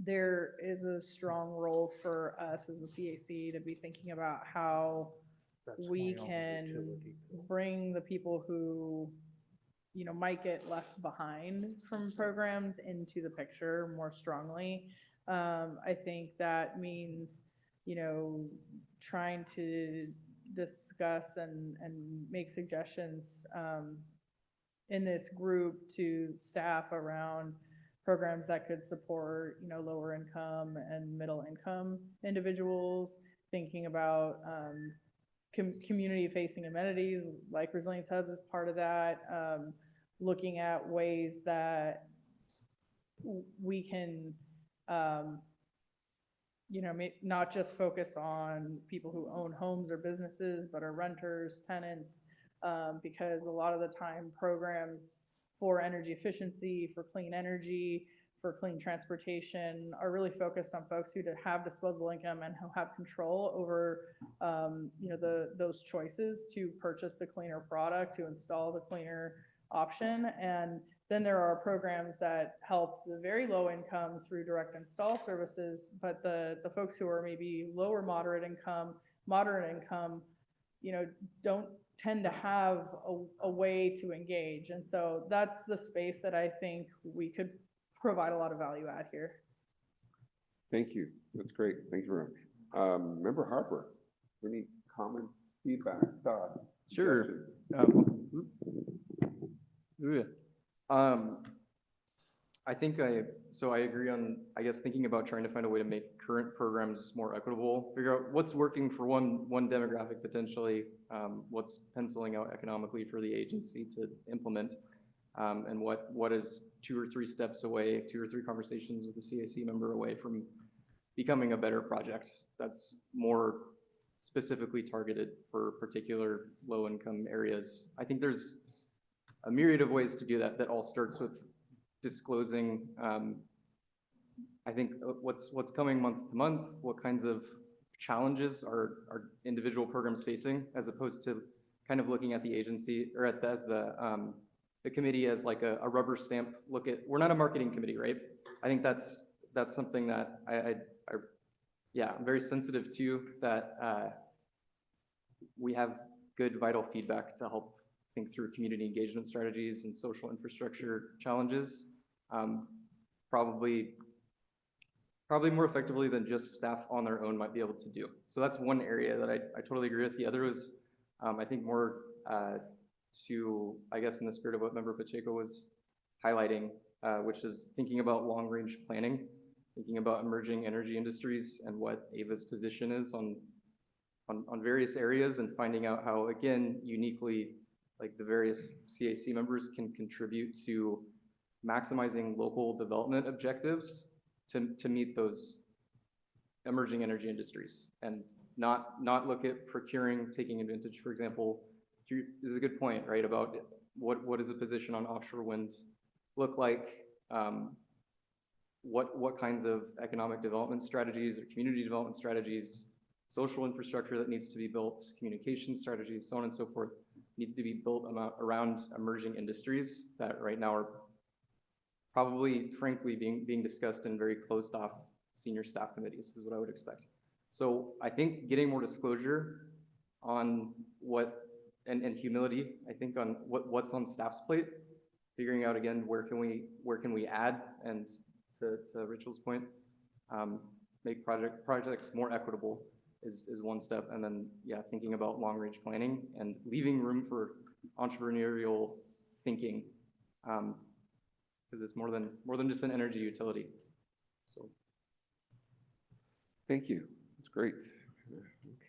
there is a strong role for us as a CAC to be thinking about how we can bring the people who, you know, might get left behind from programs into the picture more strongly. I think that means, you know, trying to discuss and make suggestions in this group to staff around programs that could support, you know, lower income and middle income individuals, thinking about community facing amenities like Resilience Hubs is part of that, looking at ways that we can, you know, not just focus on people who own homes or businesses, but are renters, tenants, because a lot of the time programs for energy efficiency, for clean energy, for clean transportation are really focused on folks who have disposable income and who have control over, you know, those choices to purchase the cleaner product, to install the cleaner option. And Then there are programs that help the very low income through direct install services, but the folks who are maybe lower moderate income, don't tend to have a way to engage. And so that's the space that I think we could provide a lot of value add here. Thank you. That's great. Thank you very much. Member Harper, any comments, feedback, thoughts? Sure. suggestions? I think I agree on, I guess, thinking about trying to find a way to make current programs more equitable, figure out what's working for one demographic potentially, what's penciling out economically for the agency to implement, and what is 2 or 3 steps away, 2 or 3 conversations with a CAC member away from becoming a better project that's more specifically targeted for particular low-income areas. I think there's a myriad of ways to do that all starts with disclosing, I think, what's coming month to month, what kinds of challenges are individual programs facing, as opposed to kind of looking at the agency or as the committee as like a rubber stamp look at. We're not a marketing committee, right? I think that's something that I'm very sensitive to, that we have good vital feedback to help think through community engagement strategies and social infrastructure challenges, probably more effectively than just staff on their own might be able to do. So that's one area that I totally agree with. The other was, I think, more to, I guess, in the spirit of what Member Pacheco was highlighting, which is thinking about long-range planning, thinking about emerging energy industries and what AVA's position is on various areas, and finding out how, again, uniquely, like the various CAC members can contribute to maximizing local development objectives to meet those emerging energy industries, and not look at procuring, taking advantage, for example. This is a good point, right, about what does a position on offshore wind look like? What kinds of economic development strategies or community development strategies, social infrastructure that needs to be built, communication strategies, so on and so forth, need to be built around emerging industries that right now are probably, frankly, being discussed in very closed off senior staff committees, is what I would expect. So I think getting more disclosure on and humility, I think, on what's on staff's plate, figuring out, again, where can we add, and to Rachel's point, make projects more equitable is one step. And then, thinking about long-range planning and leaving room for entrepreneurial thinking, because it's more than just an energy utility. So, Thank you. That's great.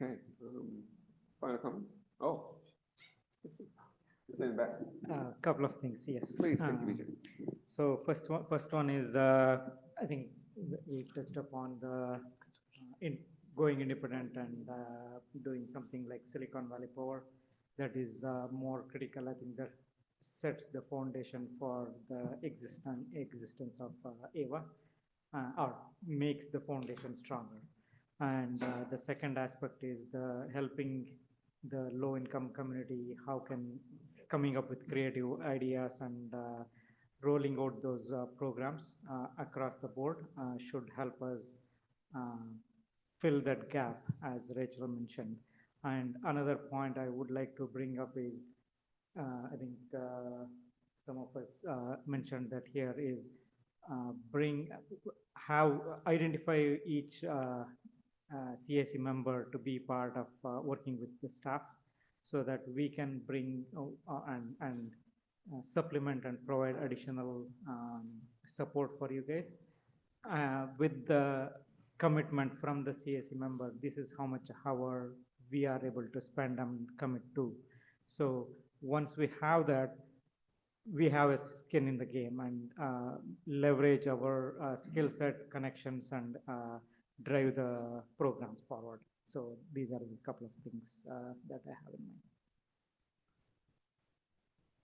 Okay. Final comments? Oh. Just in the back. A couple of things, yes. Please, thank you, Vijay. So first one is, I think we touched upon going independent and doing something like Silicon Valley Power. That is more critical. I think that sets the foundation for the existence of AVA, or makes the foundation stronger. And the second aspect is helping the low-income community, coming up with creative ideas and rolling out those programs across the board should help us fill that gap, as Rachel mentioned. And another point I would like to bring up is, I think some of us mentioned that here is identify each CAC member to be part of working with the staff, so that we can bring and supplement and provide additional support for you guys. With the commitment from the CAC member, this is how much hour we are able to spend and commit to. So once we have that, we have a skin in the game, and leverage our skill set, connections, and drive the programs forward. So these are a couple of things that I have in mind.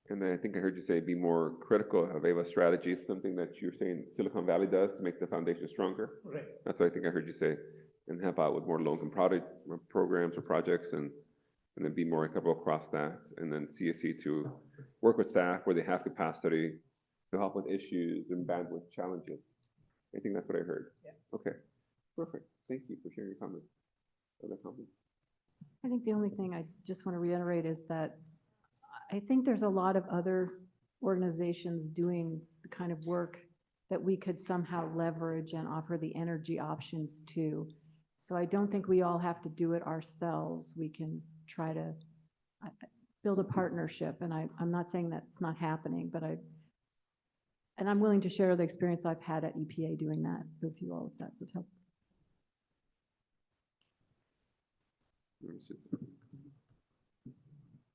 And then I think I heard you say be more critical of AVA strategies, something that you're saying Silicon Valley does to make the foundation stronger. Right. That's what I think I heard you say, and help out with more low-income programs or projects, and then be more equitable across that. And then CAC to work with staff where they have capacity to help with issues and bandwidth challenges. I think that's what I heard. Yeah. Okay, perfect. Thank you for sharing your comments. Other comments? I think the only thing I just want to reiterate is that I think there's a lot of other organizations doing the kind of work that we could somehow leverage and offer the energy options to. So I don't think we all have to do it ourselves. We can try to build a partnership, and I'm not saying that's not happening, but I'm willing to share the experience I've had at EPA doing that with you all, if that's of help.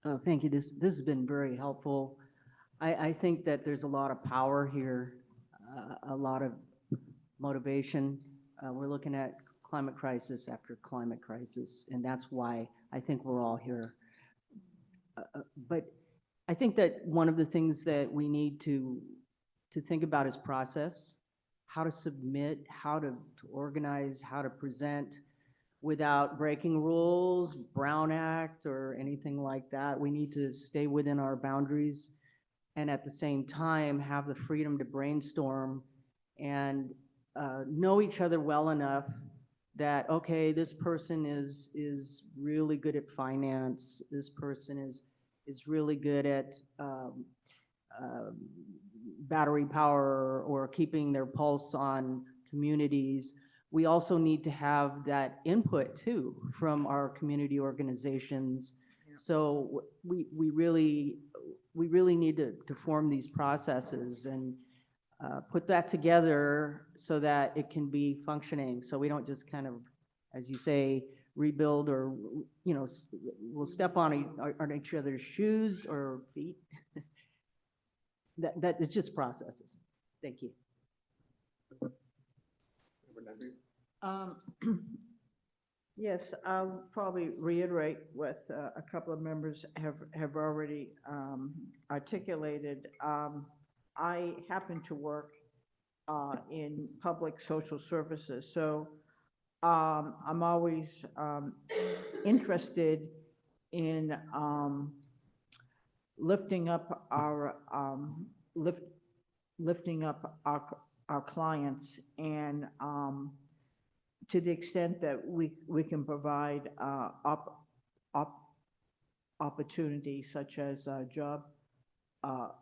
Oh, thank you. This has been very helpful. I think that there's a lot of power here, a lot of motivation. We're looking at climate crisis after climate crisis, and that's why I think we're all here. But I think that one of the things that we need to think about is process, how to submit, how to organize, how to present without breaking rules, Brown Act, or anything like that. We need to stay within our boundaries and at the same time have the freedom to brainstorm and know each other well enough that, okay, this person is really good at finance, this person is really good at battery power or keeping their pulse on communities. We also need to have that input too from our community organizations. Yeah. So we really need to form these processes and put that together so that it can be functioning. So we don't just kind of, as you say, rebuild or, you know, we'll step on each other's shoes or feet. That is just processes. Thank you. Yes, I'll probably reiterate what a couple of members have already articulated. I happen to work in public social services, so I'm always interested in lifting up our clients, and to the extent that we can provide opportunities such as job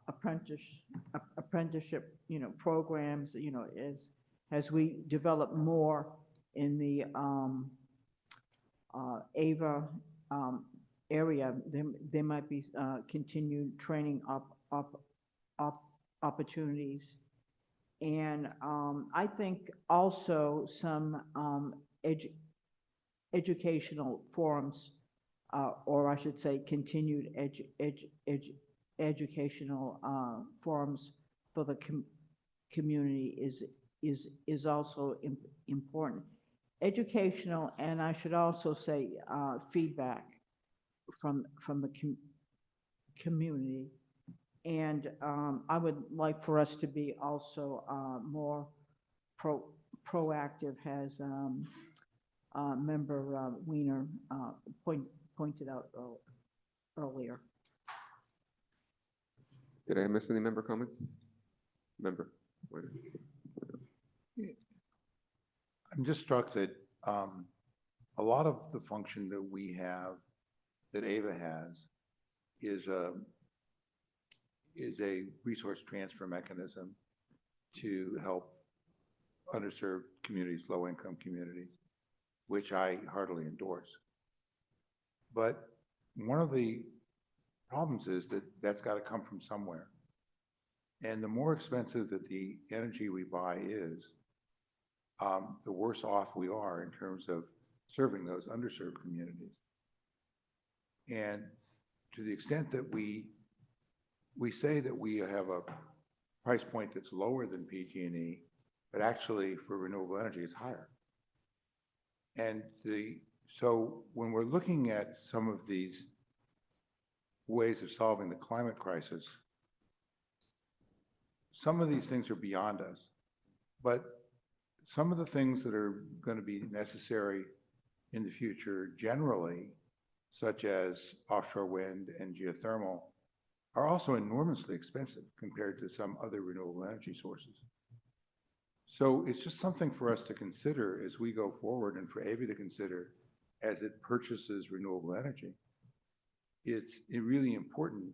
apprenticeship, you know, programs, you know, as we develop more in the AVA area, there might be continued training opportunities. And I think also some educational forums, or I should say continued educational forums for the community is also important. Educational, and I should also say feedback from the community. And I would like for us to be also more proactive, as Member Weiner pointed out earlier. Did I miss any member comments? Member Weiner. I'm just struck that a lot of the function that we have, that AVA has, is a resource transfer mechanism to help underserved communities, low-income communities, which I heartily endorse. But one of the problems is that that's got to come from somewhere. And the more expensive that the energy we buy is, the worse off we are in terms of serving those underserved communities. And to the extent that we say that we have a price point that's lower than PG&E, but actually for renewable energy, it's higher. And so when we're looking at some of these ways of solving the climate crisis, some of these things are beyond us, but some of the things that are going to be necessary in the future generally, such as offshore wind and geothermal, are also enormously expensive compared to some other renewable energy sources. So it's just something for us to consider as we go forward and for AVA to consider as it purchases renewable energy. It's really important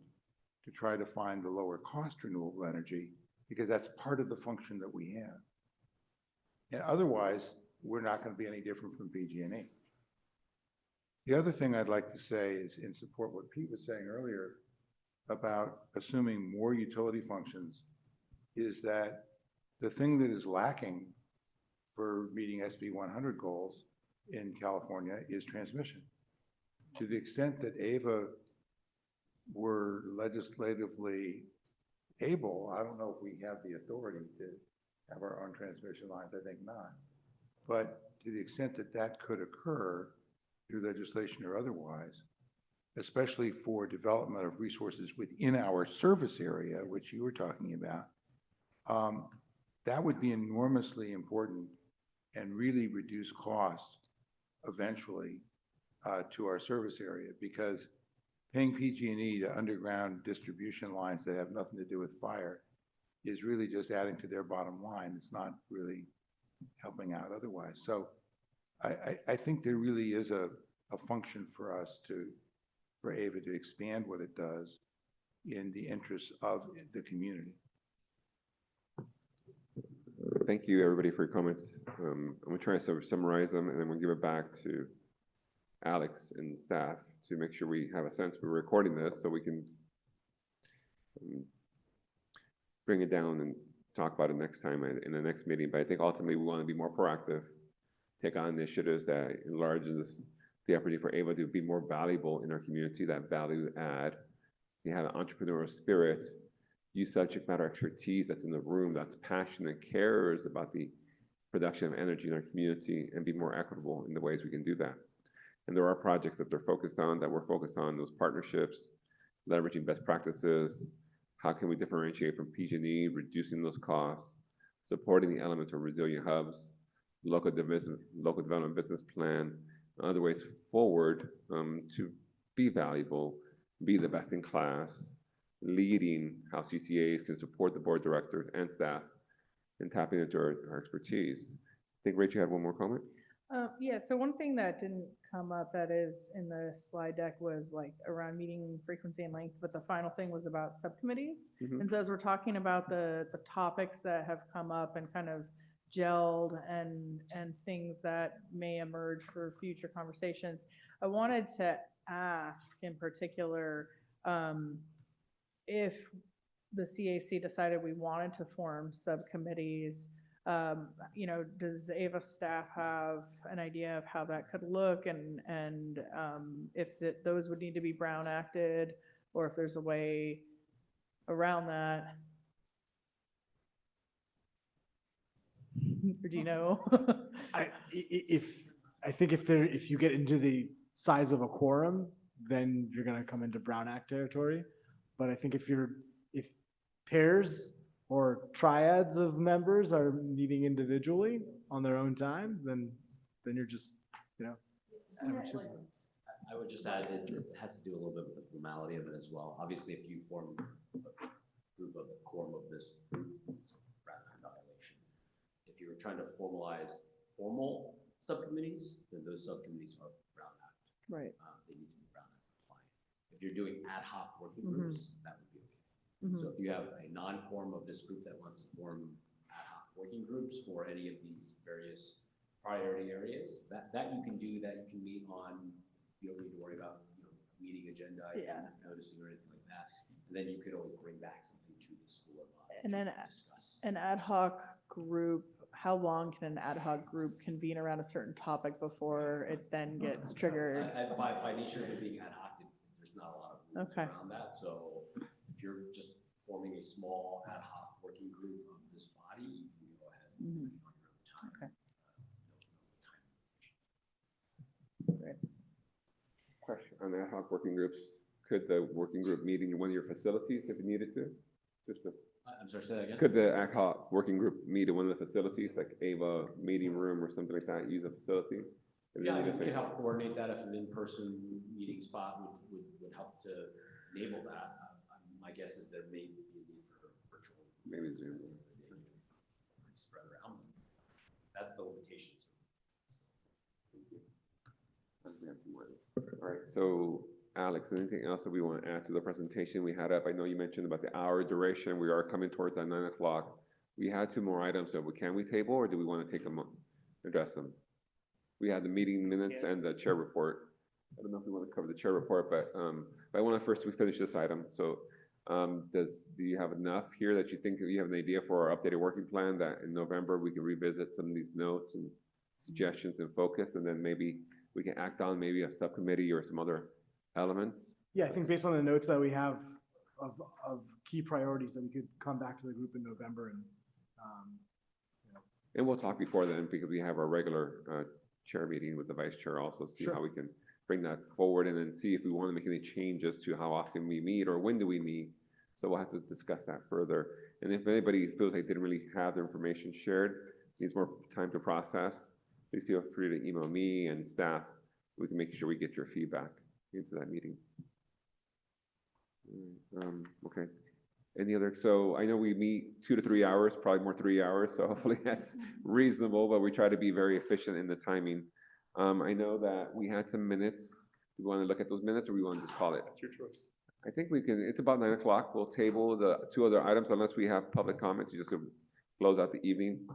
to try to find the lower cost renewable energy because that's part of the function that we have. And otherwise, we're not going to be any different from PG&E. The other thing I'd like to say is in support of what Pete was saying earlier about assuming more utility functions is that the thing that is lacking for meeting SB 100 goals in California is transmission. To the extent that AVA were legislatively able, I don't know if we have the authority to have our own transmission lines, I think not. But to the extent that that could occur through legislation or otherwise, especially for development of resources within our service area, which you were talking about, that would be enormously important and really reduce cost eventually to our service area, because paying PG&E to underground distribution lines that have nothing to do with fire is really just adding to their bottom line. It's not really helping out otherwise. So I think there really is a function for us for AVA to expand what it does in the interests of the community. Thank you, everybody, for your comments. I'm gonna try to summarize them, and then we'll give it back to Alex and staff to make sure we have a sense. We're recording this so we can bring it down and talk about it next time in the next meeting. But I think ultimately we want to be more proactive, take on initiatives that enlarges the opportunity for AVA to be more valuable in our community, that value add. You have an entrepreneurial spirit, use subject matter expertise that's in the room, that's passionate, cares about the production of energy in our community, and be more equitable in the ways we can do that. And there are projects that they're focused on, that we're focused on, those partnerships, leveraging best practices. How can we differentiate from PG&E, reducing those costs, supporting the elements of resilient hubs, local development business plan, other ways forward to be valuable, be the best in class, leading how CCAs can support the board directors and staff and tapping into our expertise. I think Rachel had one more comment. Yeah, so one thing that didn't come up that is in the slide deck was like around meeting frequency and length, but the final thing was about subcommittees. And so as we're talking about the topics that have come up and kind of gelled and things that may emerge for future conversations, I wanted to ask in particular if the CAC decided we wanted to form subcommittees, you know, does AVA staff have an idea of how that could look, and if those would need to be Brown acted, or if there's a way around that? Or do you know? I think if you get into the size of a quorum, then you're gonna come into Brown Act territory. But I think if pairs or triads of members are meeting individually on their own time, then you're just, you know. I would just add, it has to do a little bit with the formality of it as well. Obviously, if you form a group of the quorum of this group, it's rather than a violation. If you're trying to formalize formal subcommittees, then those subcommittees are Brown Act. Right. They need to be Brown Act compliant. If you're doing ad hoc working groups, that would be okay. So if you have a non-quorum of this group that wants to form ad hoc working groups for any of these various priority areas, that you can do, that you can meet on. You don't need to worry about, you know, meeting agenda, noticing or anything like that. And then you could always bring back something to this floor body And then to discuss. an ad hoc group, how long can an ad hoc group convene around a certain topic before it then gets triggered? By nature of it being ad hoc, there's not a lot of rules around that. So if you're just forming a small ad hoc working group of this body, you can go ahead and on your own time. Okay. Question on ad hoc working groups. Could the working group meet in one of your facilities if it needed to? I'm sorry, say that again? Could the ad hoc working group meet in one of the facilities, like AVA meeting room or something like that, use a facility? Yeah, we can help coordinate that if an in-person meeting spot would help to enable that. My my guess is there may be a need for virtual. Maybe Zoom. Spread around. That's the limitations. All right, so Alex, anything else that we want to add to the presentation we had up? I know you mentioned about the hour duration. We are coming towards that 9 o'clock. We had 2 more items, so can we table or do we want to take them, address them? We had the meeting minutes and the chair report. I don't know if we want to cover the chair report, but I want to first we finish this item. So do you have enough here that you think that you have an idea for our updated working plan that in November we can revisit some of these notes and suggestions and focus, and then maybe we can act on maybe a subcommittee or some other elements? Yeah, I think based on the notes that we have of key priorities, that we could come back to the group in November and, And we'll talk before then, because we have our regular chair meeting with the vice chair also, see Sure. how we can bring that forward and then see if we want to make any changes to how often we meet or when do we meet. So we'll have to discuss that further. And if anybody feels like they didn't really have the information shared, needs more time to process, please feel free to email me and staff. We can make sure we get your feedback into that meeting. Okay. Any other, so I know we meet 2 to 3 hours, probably more 3 hours, so hopefully that's reasonable, but we try to be very efficient in the timing. I know that we had some minutes. Do we want to look at those minutes or we want to just call it? That's your choice. I think we can, it's about 9 o'clock. We'll table the 2 other items unless we have public comments, just to close out the evening.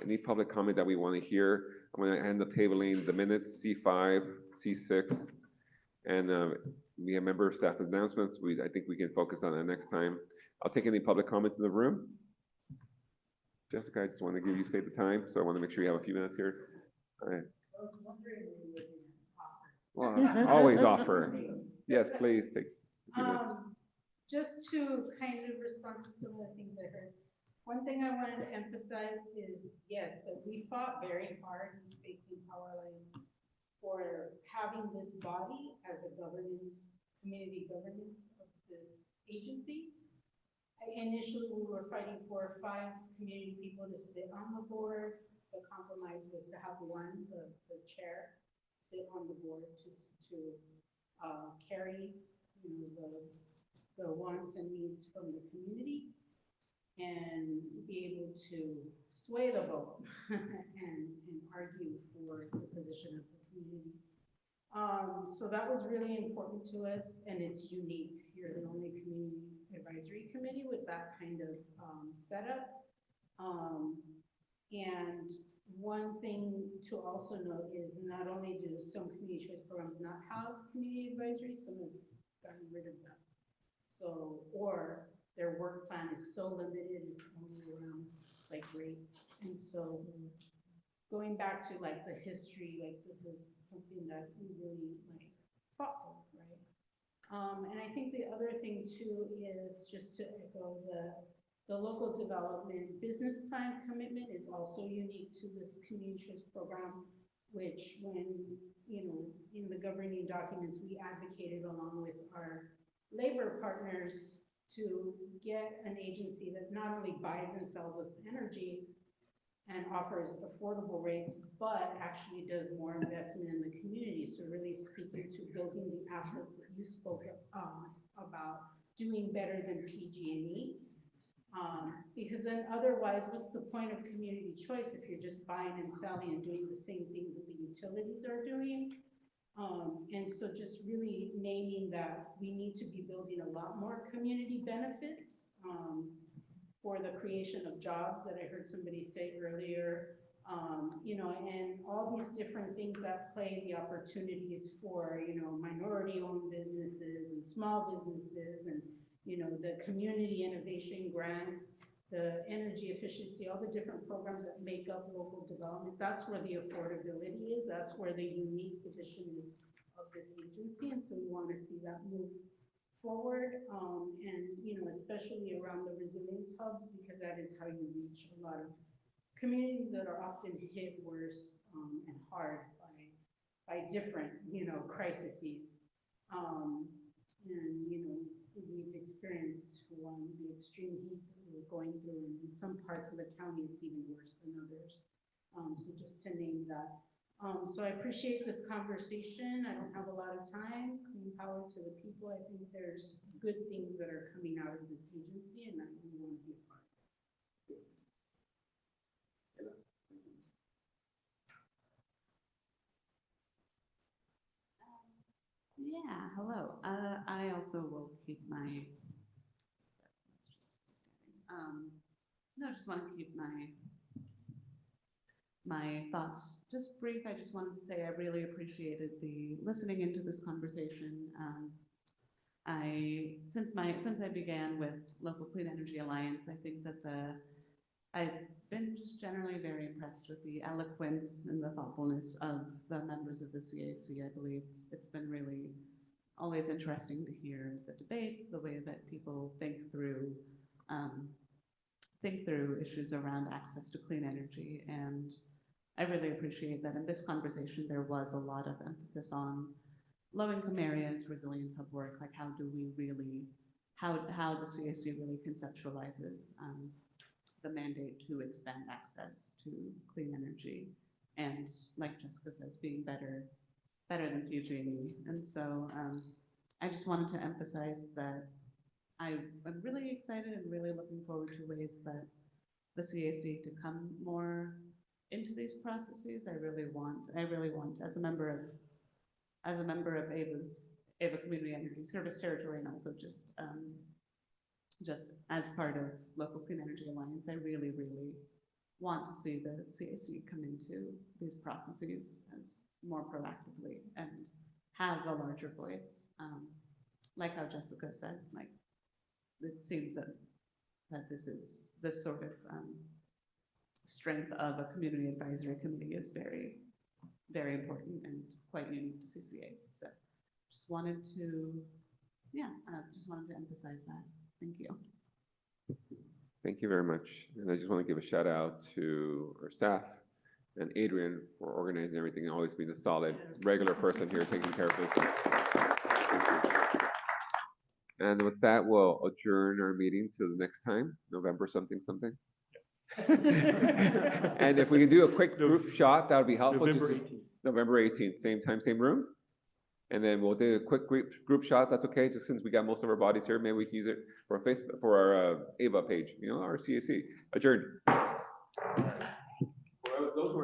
Any public comment that we want to hear, I'm going to end up tabling the minutes, C5, C6, and we have member staff announcements. I think we can focus on that next time. I'll take any public comments in the room. Jessica, I just want to give you state the time, so I want to make sure you have a few minutes here. All right. Well, always offer. Yes, please take a few minutes. Just to kind of respond to some of the things I heard. One thing I wanted to emphasize is, yes, that we fought very hard in Space Clean Power Alliance for having this body as a governance, community governance of this agency. Initially, we were fighting for 5 community people to sit on the board. The compromise was to have one, the chair, sit on the board to carry, you know, the wants and needs from the community and be able to sway the vote and argue for the position of the community. So that was really important to us, and it's unique. You're the only community advisory committee with that kind of setup. And one thing to also note is not only do some community choice programs not have community advisory, some have gotten rid of them. So, or their work plan is so limited, it's only around like rates. And so going back to like the history, like this is something that we really like fought for, right? And I think the other thing too is just to echo the local development business plan commitment is also unique to this community choice program, which when, you know, in the governing documents, we advocated along with our labor partners to get an agency that not only buys and sells us energy and offers affordable rates, but actually does more investment in the community. So really speaking to building the assets that you spoke about, doing better than PG&E. Because then otherwise, what's the point of community choice if you're just buying and selling and doing the same thing that the utilities are doing? And so just really naming that we need to be building a lot more community benefits for the creation of jobs that I heard somebody say earlier, you know, and all these different things that play the opportunities for, you know, minority-owned businesses and small businesses and, you know, the community innovation grants, the energy efficiency, all the different programs that make up local development. That's where the affordability is. That's where the unique position is of this agency. And so we want to see that move forward. And, you know, especially around the resilience hubs, because that is how you reach a lot of communities that are often hit worse and hard by different, you know, crises. And, you know, we've experienced the extreme heat that we're going through, and in some parts of the county, it's even worse than others. So just to name that. So I appreciate this conversation. I don't have a lot of time. Clean power to the people. I think there's good things that are coming out of this agency and that we want to be a part of. Yeah, hello. I also will keep my, no, just want to keep my thoughts just brief. I just wanted to say I really appreciated the listening into this conversation. Since I began with Local Clean Energy Alliance, I think that I've been just generally very impressed with the eloquence and the thoughtfulness of the members of the CAC. I believe it's been really always interesting to hear the debates, the way that people think through issues around access to clean energy. And I really appreciate that in this conversation, there was a lot of emphasis on low-income areas, resilience of work, like how do we really, how the CAC really conceptualizes the mandate to expand access to clean energy, and like Jessica says, being better than PG&E. And so I just wanted to emphasize that I'm really excited and really looking forward to ways that the CAC to come more into these processes. I really want, as a member of AVA Community Energy Service Territory, and also just as part of Local Clean Energy Alliance, I really, really want to see the CAC come into these processes as more proactively and have a larger voice. Like how Jessica said, like it seems that this sort of strength of a community advisory committee is very, very important and quite unique to CCAs. So just wanted to emphasize that. Thank you. Thank you very much. And I just want to give a shout out to our staff and Adrian for organizing everything and always being a solid, regular person here taking care of business. And with that, we'll adjourn our meeting till the next time, November something. And if we can do a quick group shot, that would be helpful. November Just 18th. November 18th, same time, same room. And then we'll do a quick group shot. That's okay. Just since we got most of our bodies here, maybe we can use it for our AVA page, our CAC. Adjourned. For those who are